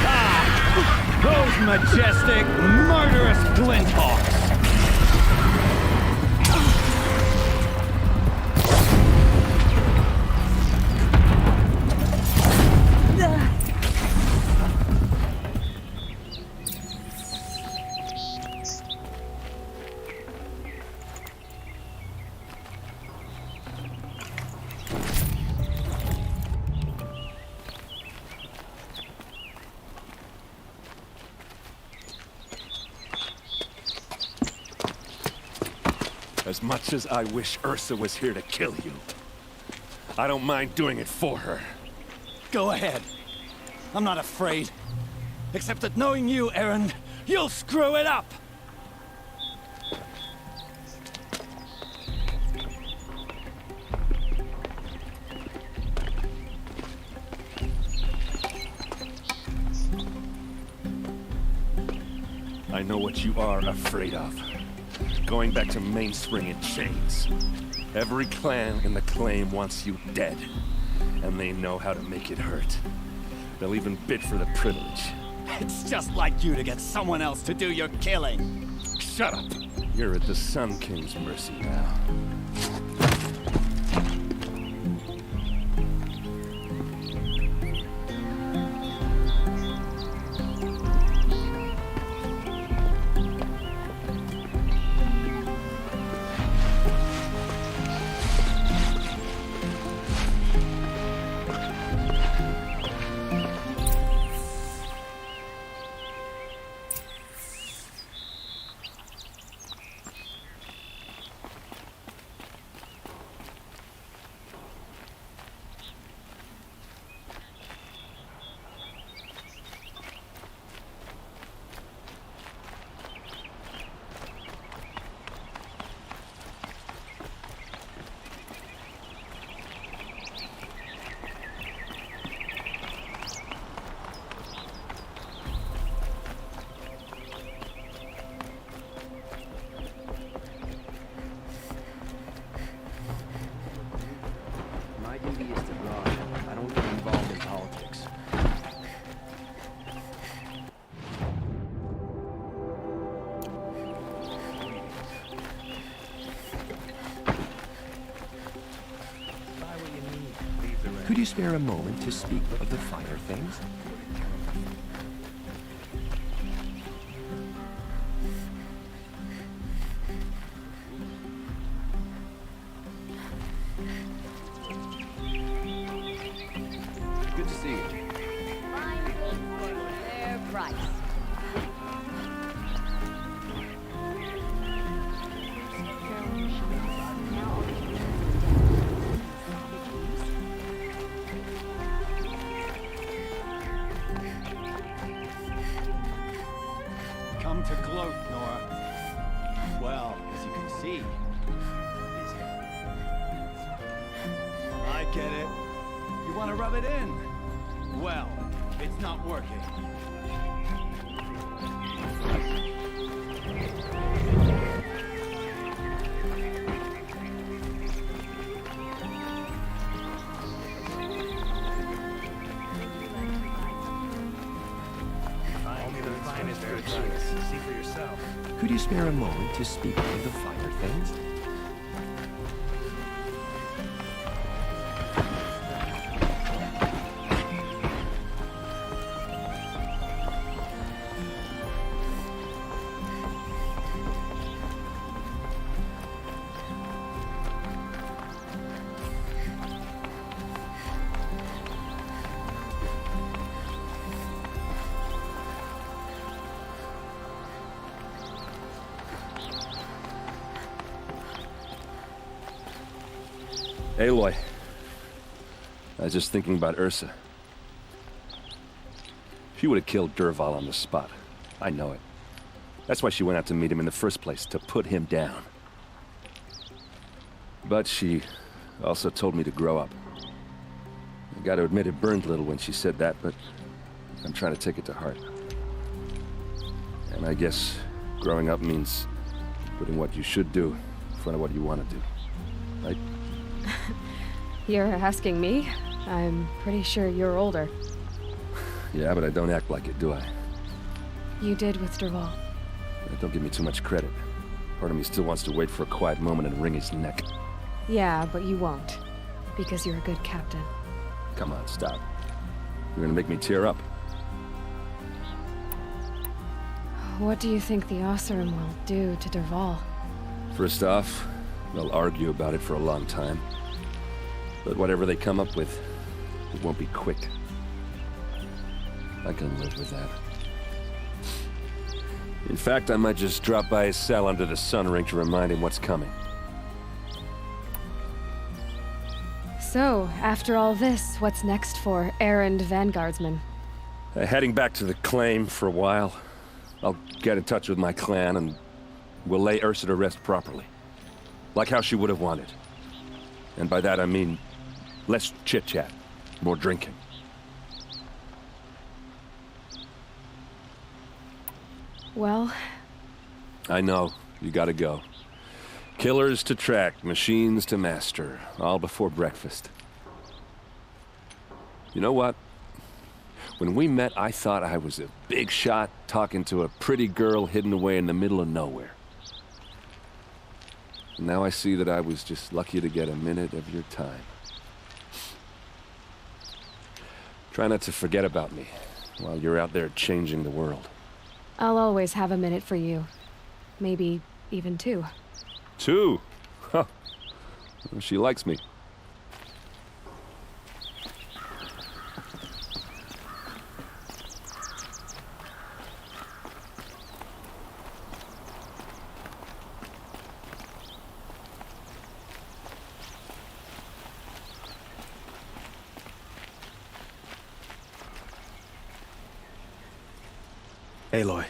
Ah! Those majestic, murderous flinthawks! As much as I wish Ursa was here to kill you, I don't mind doing it for her. Go ahead. I'm not afraid. Except that knowing you, Erend, you'll screw it up! I know what you are afraid of. Going back to Mainspring in chains. Every clan in the claim wants you dead. And they know how to make it hurt. They'll even bid for the privilege. It's just like you to get someone else to do your killing. Shut up! You're at the Sun King's mercy now. My duty is to guard. I don't get involved in politics. Could you spare a moment to speak of the finer things? Good to see you. Fine goods for their price. Come to gloat, Nora. Well, as you can see, busy. I get it. You want to rub it in? Well, it's not working. Only the finest goods. See for yourself. Could you spare a moment to speak of the finer things? Aloy. I was just thinking about Ursa. She would have killed Dervahl on the spot. I know it. That's why she went out to meet him in the first place, to put him down. But she also told me to grow up. I gotta admit it burned a little when she said that, but I'm trying to take it to heart. And I guess growing up means putting what you should do in front of what you want to do. Right? You're asking me? I'm pretty sure you're older. Yeah, but I don't act like it, do I? You did with Dervahl. Don't give me too much credit. Part of me still wants to wait for a quiet moment and wring his neck. Yeah, but you won't. Because you're a good captain. Come on, stop. You're gonna make me tear up. What do you think the Oseram will do to Dervahl? First off, they'll argue about it for a long time. But whatever they come up with, it won't be quick. I can live with that. In fact, I might just drop by his cell under the sun ring to remind him what's coming. So, after all this, what's next for errand vanguardsman? Heading back to the claim for a while. I'll get in touch with my clan and we'll lay Ursa to rest properly. Like how she would have wanted. And by that I mean less chit-chat, more drinking. Well, I know. You gotta go. Killers to track, machines to master, all before breakfast. You know what? When we met, I thought I was a big shot talking to a pretty girl hidden away in the middle of nowhere. And now I see that I was just lucky to get a minute of your time. Try not to forget about me while you're out there changing the world. I'll always have a minute for you. Maybe even 2. 2? Huh. She likes me. Aloy,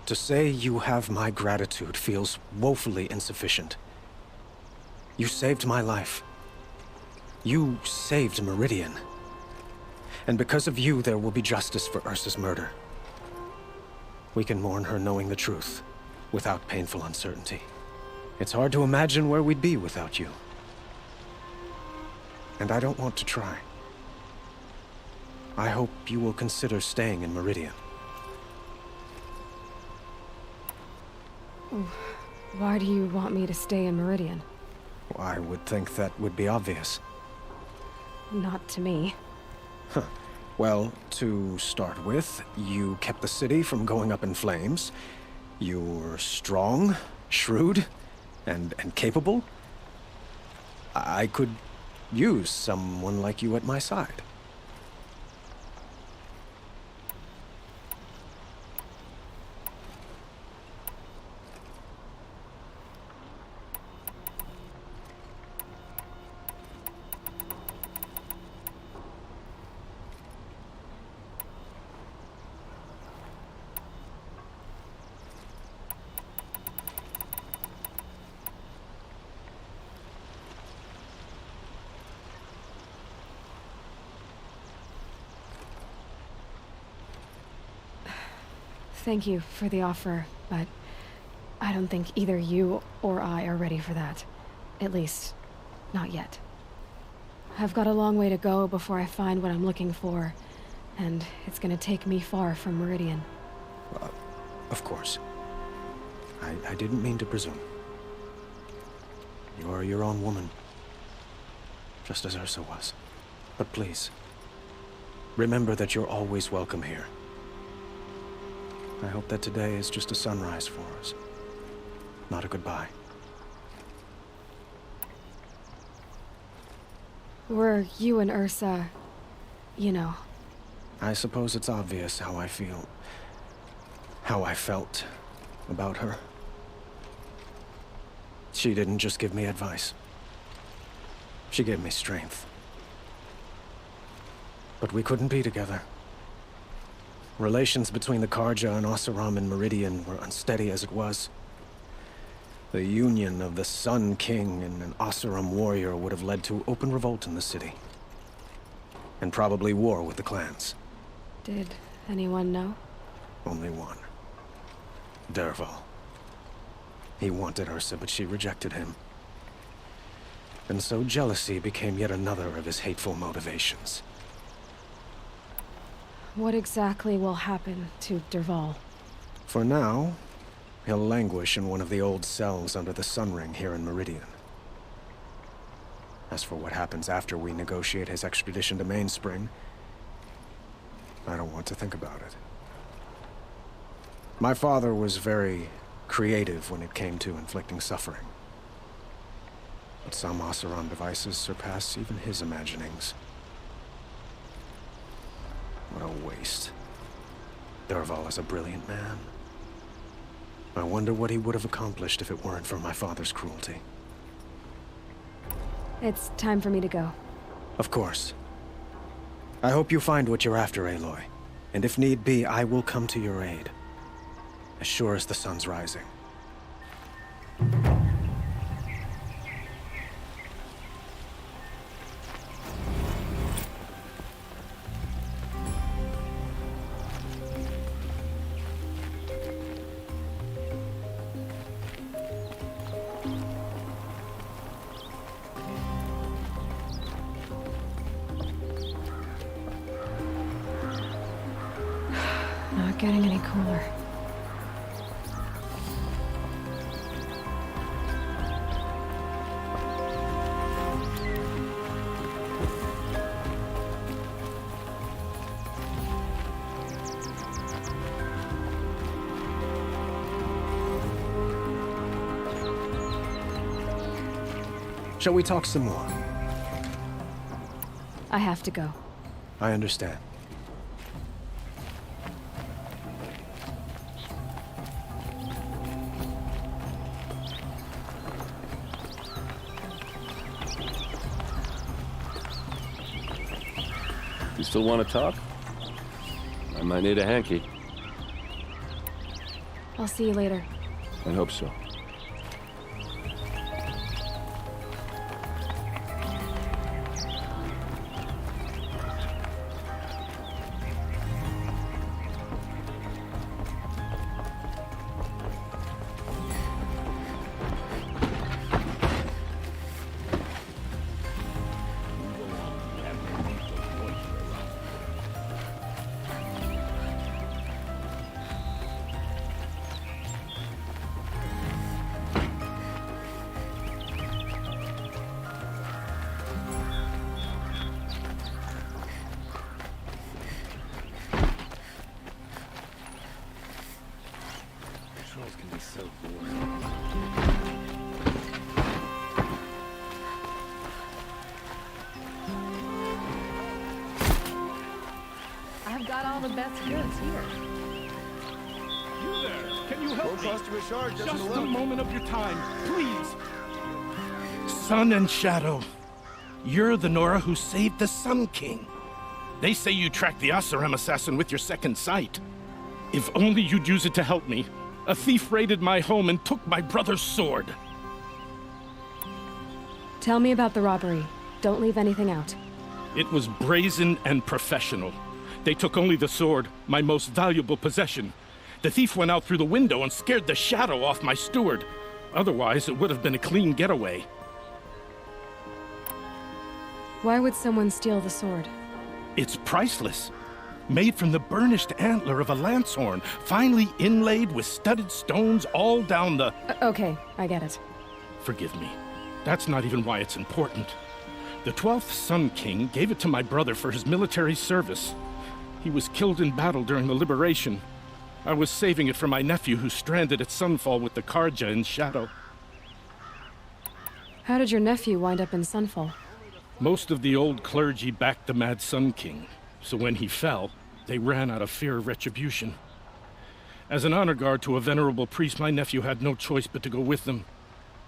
to say you have my gratitude feels woefully insufficient. You saved my life. You saved Meridian. And because of you, there will be justice for Ursa's murder. We can mourn her knowing the truth, without painful uncertainty. It's hard to imagine where we'd be without you. And I don't want to try. I hope you will consider staying in Meridian. Why do you want me to stay in Meridian? I would think that would be obvious. Not to me. Huh. Well, to start with, you kept the city from going up in flames. You're strong, shrewd, and capable. I could use someone like you at my side. Thank you for the offer, but I don't think either you or I are ready for that. At least, not yet. I've got a long way to go before I find what I'm looking for, and it's gonna take me far from Meridian. Of course. I didn't mean to presume. You are your own woman, just as Ursa was. But please, remember that you're always welcome here. I hope that today is just a sunrise for us, not a goodbye. Were you and Ursa, you know? I suppose it's obvious how I feel, how I felt about her. She didn't just give me advice. She gave me strength. But we couldn't be together. Relations between the Carja and Oseram and Meridian were unsteady as it was. The union of the Sun King and an Oseram warrior would have led to open revolt in the city. And probably war with the clans. Did anyone know? Only one. Dervahl. He wanted Ursa, but she rejected him. And so jealousy became yet another of his hateful motivations. What exactly will happen to Dervahl? For now, he'll languish in one of the old cells under the Sun Ring here in Meridian. As for what happens after we negotiate his extradition to Mainspring, I don't want to think about it. My father was very creative when it came to inflicting suffering. But some Oseram devices surpass even his imaginings. What a waste. Dervahl is a brilliant man. I wonder what he would have accomplished if it weren't for my father's cruelty. It's time for me to go. Of course. I hope you find what you're after, Aloy. And if need be, I will come to your aid. As sure as the sun's rising. Not getting any cooler. Shall we talk some more? I have to go. I understand. You still want to talk? I might need a hanky. I'll see you later. I hope so. Patrols can be so boring. I've got all the best goods here. You there! Can you help me? Just a moment of your time, please! Sun and Shadow, you're the Nora who saved the Sun King. They say you tracked the Oseram assassin with your second sight. If only you'd use it to help me. A thief raided my home and took my brother's sword. Tell me about the robbery. Don't leave anything out. It was brazen and professional. They took only the sword, my most valuable possession. The thief went out through the window and scared the shadow off my steward. Otherwise, it would have been a clean getaway. Why would someone steal the sword? It's priceless. Made from the burnished antler of a lancehorn, finely inlaid with studded stones all down the... Okay, I get it. Forgive me. That's not even why it's important. The 12th Sun King gave it to my brother for his military service. He was killed in battle during the Liberation. I was saving it for my nephew who's stranded at Sunfall with the Karja in Shadow. How did your nephew wind up in Sunfall? Most of the old clergy backed the Mad Sun King, so when he fell, they ran out of fear of retribution. As an honor guard to a venerable priest, my nephew had no choice but to go with them.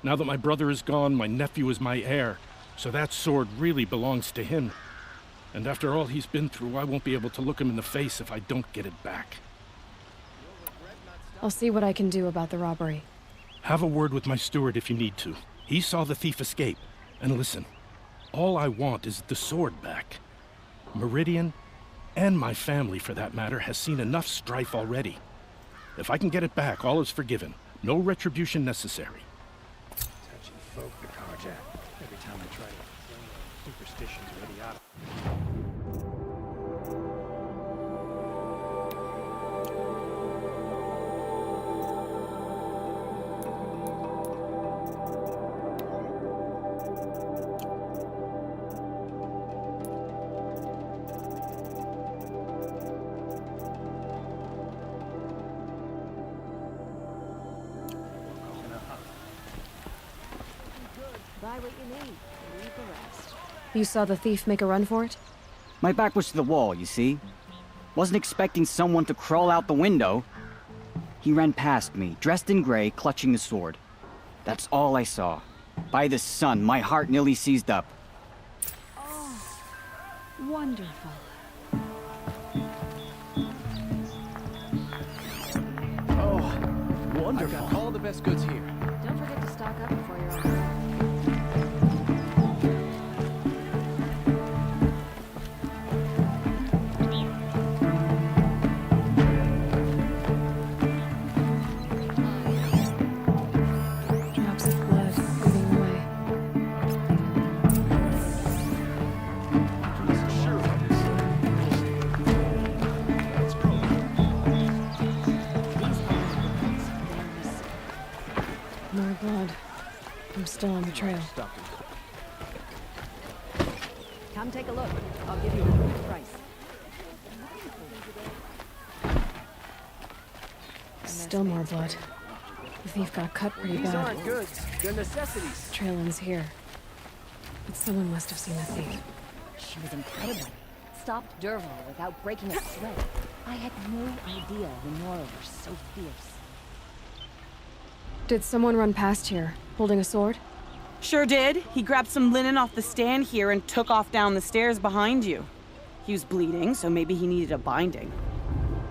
Now that my brother is gone, my nephew is my heir, so that sword really belongs to him. And after all he's been through, I won't be able to look him in the face if I don't get it back. I'll see what I can do about the robbery. Have a word with my steward if you need to. He saw the thief escape. And listen, all I want is the sword back. Meridian, and my family for that matter, has seen enough strife already. If I can get it back, all is forgiven. No retribution necessary. Touchy folk, the Karja. Every time I try to superstitions are idiotic. Buy what you need, leave the rest. You saw the thief make a run for it? My back was to the wall, you see? Wasn't expecting someone to crawl out the window. He ran past me, dressed in gray, clutching the sword. That's all I saw. By the sun, my heart nearly seized up. Oh, wonderful. Oh, wonderful. I've got all the best goods here. Don't forget to stock up before you're on. Drops of blood moving away. I'm still on the trail. Come take a look. I'll give you a good price. Still more blood. The thief got cut pretty These bad. aren't goods. They're necessities. Trail ends here. But someone must have seen the thief. She was incredible. Stopped Dervahl without breaking a sweat. I had no idea the Nora were so fierce. Did someone run past here, holding a sword? Sure did. He grabbed some linen off the stand here and took off down the stairs behind you. He was bleeding, so maybe he needed a binding.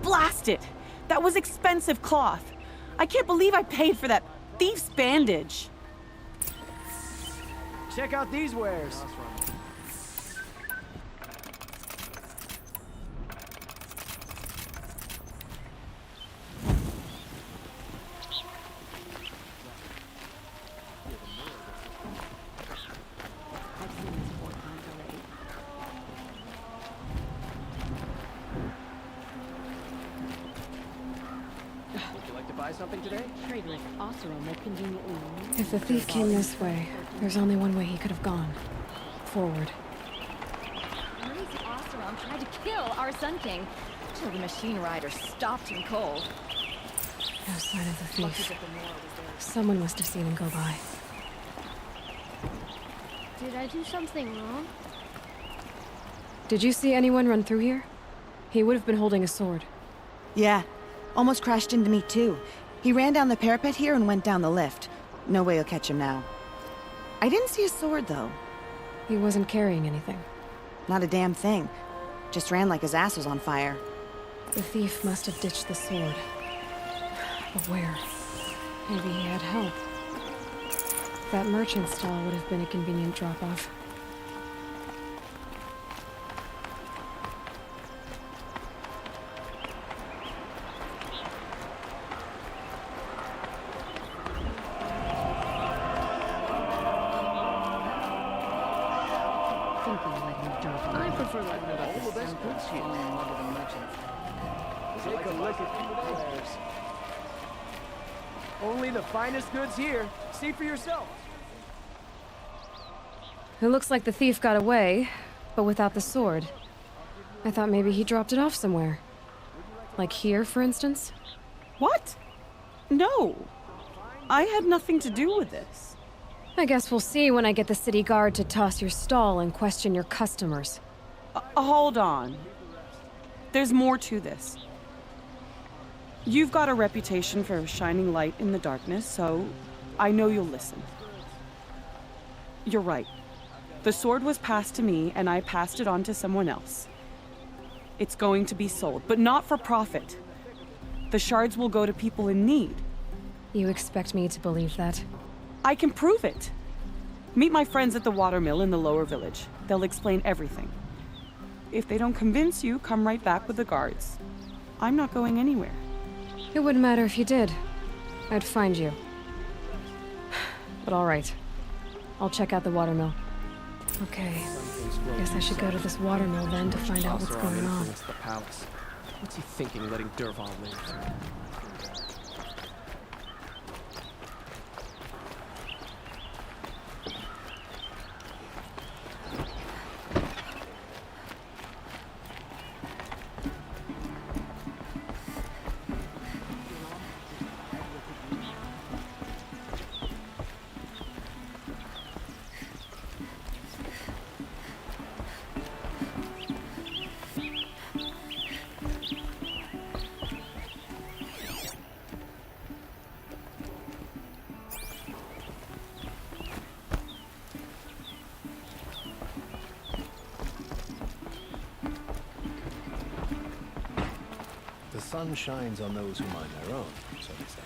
Blast it! That was expensive cloth. I can't believe I paid for that thief's bandage. Check out these wares. Something today? Trade with Oseram will conveniently. If the thief came this way, there's only one way he could have gone. Forward. Crazy Oseram tried to kill our Sun King till the machine rider stopped him cold. No sign of the thief. Someone must have seen him go by. Did I do something wrong? Did you see anyone run through here? He would have been holding a sword. Yeah. Almost crashed into me, too. He ran down the parapet here and went down the lift. No way you'll catch him now. I didn't see a sword, though. He wasn't carrying anything. Not a damn thing. Just ran like his ass was on fire. The thief must have ditched the sword. But where? Maybe he had help. That merchant stall would have been a convenient drop-off. I prefer letting it all the best goods here. Take a look at the wares. Only the finest goods here. See for yourself. It looks like the thief got away, but without the sword. I thought maybe he dropped it off somewhere. Like here, for instance? What? No. I had nothing to do with this. I guess we'll see when I get the city guard to toss your stall and question your customers. Hold on. There's more to this. You've got a reputation for shining light in the darkness, so I know you'll listen. You're right. The sword was passed to me, and I passed it on to someone else. It's going to be sold, but not for profit. The shards will go to people in need. You expect me to believe that? I can prove it. Meet my friends at the watermill in the lower village. They'll explain everything. If they don't convince you, come right back with the guards. I'm not going anywhere. It wouldn't matter if you did. I'd find you. But all right. I'll check out the watermill. Okay. Guess I should go to this watermill then to find out what's going on. The palace. What's he thinking, letting Dervahl live? The sun shines on those who mind their own, so they say.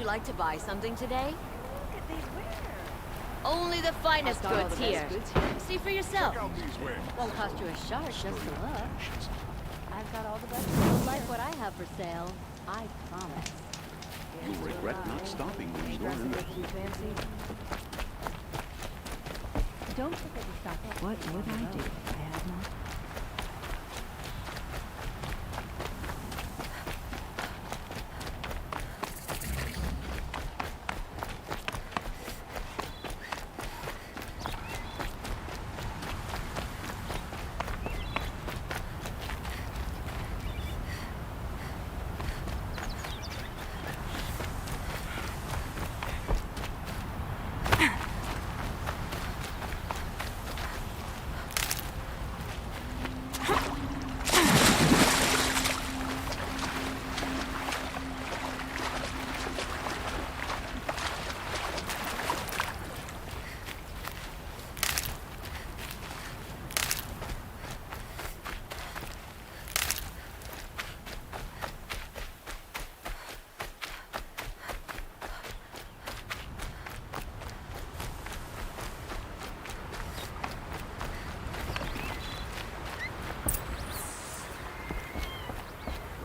you like to buy something today? Only the finest goods here. See for yourself. Won't cost you a shard just to look. I've got all the best. You'll like what I have for sale. I promise. You'll regret not stopping when you go in there. Don't forget to stop at. What would I do if I had not?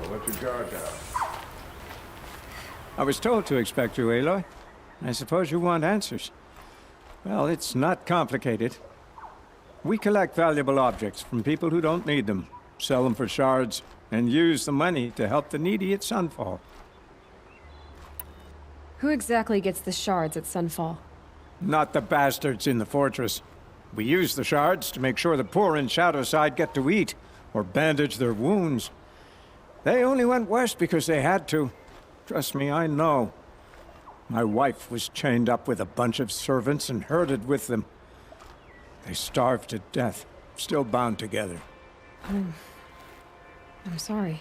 Let your guard down. I was told to expect you, Aloy. I suppose you want answers. Well, it's not complicated. We collect valuable objects from people who don't need them, sell them for shards, and use the money to help the needy at Sunfall. Who exactly gets the shards at Sunfall? Not the bastards in the fortress. We use the shards to make sure the poor in Shadowside get to eat, or bandage their wounds. They only went west because they had to. Trust me, I know. My wife was chained up with a bunch of servants and herded with them. They starved to death, still bound together. I'm sorry.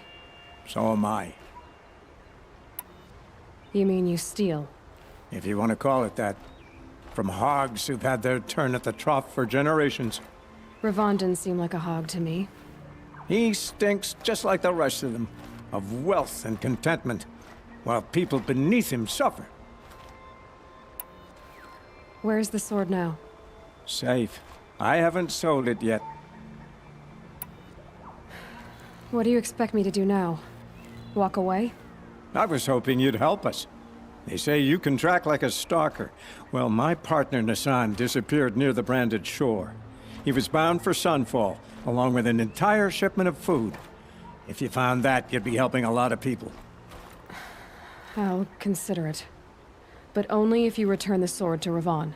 So am I. You mean you steal? If you want to call it that. From hogs who've had their turn at the trough for generations. Ravon didn't seem like a hog to me. He stinks just like the rest of them, of wealth and contentment, while people beneath him suffer. Where's the sword now? Safe. I haven't sold it yet. What do you expect me to do now? Walk away? I was hoping you'd help us. They say you can track like a stalker. Well, my partner Nassan disappeared near the branded shore. He was bound for Sunfall, along with an entire shipment of food. If you found that, you'd be helping a lot of people. I'll consider it. But only if you return the sword to Ravon.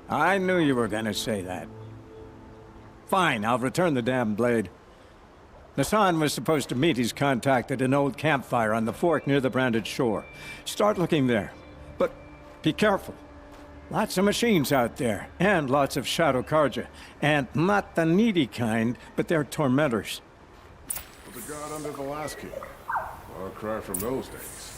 I knew you were gonna say that. Fine, I'll return the damn blade. Nassan was supposed to meet his contact at an old campfire on the fork near the branded shore. Start looking there. But be careful. Lots of machines out there, and lots of Shadow Karja. And not the needy kind, but they're tormentors. Put the guard under the last king. Far cry from those days.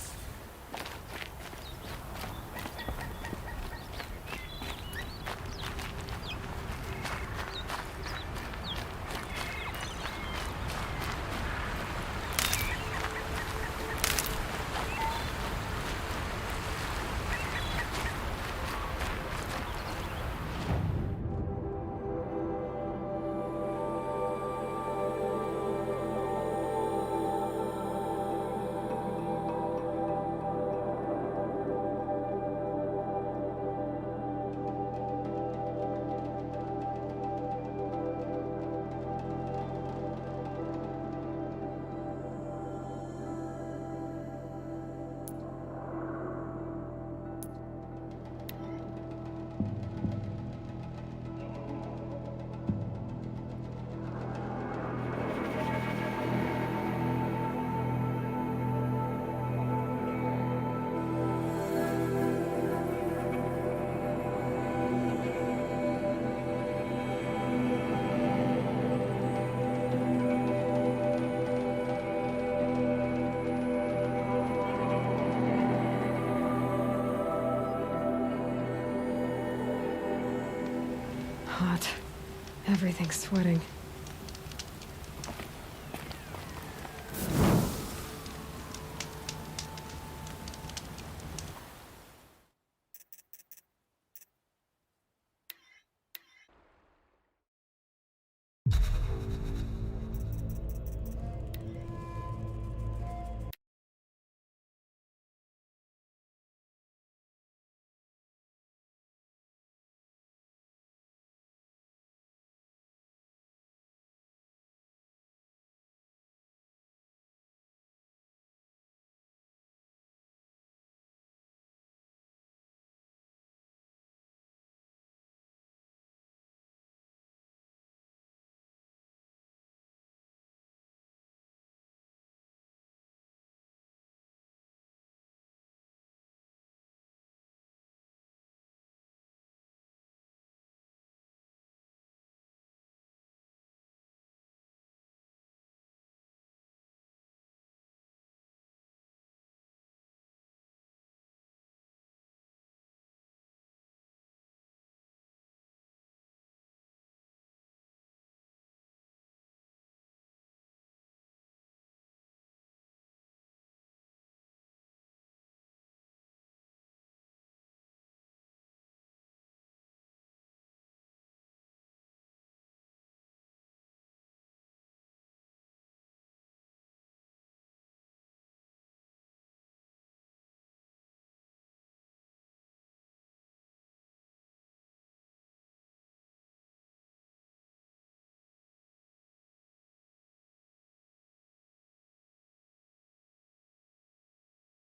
Hot. Everything's sweating.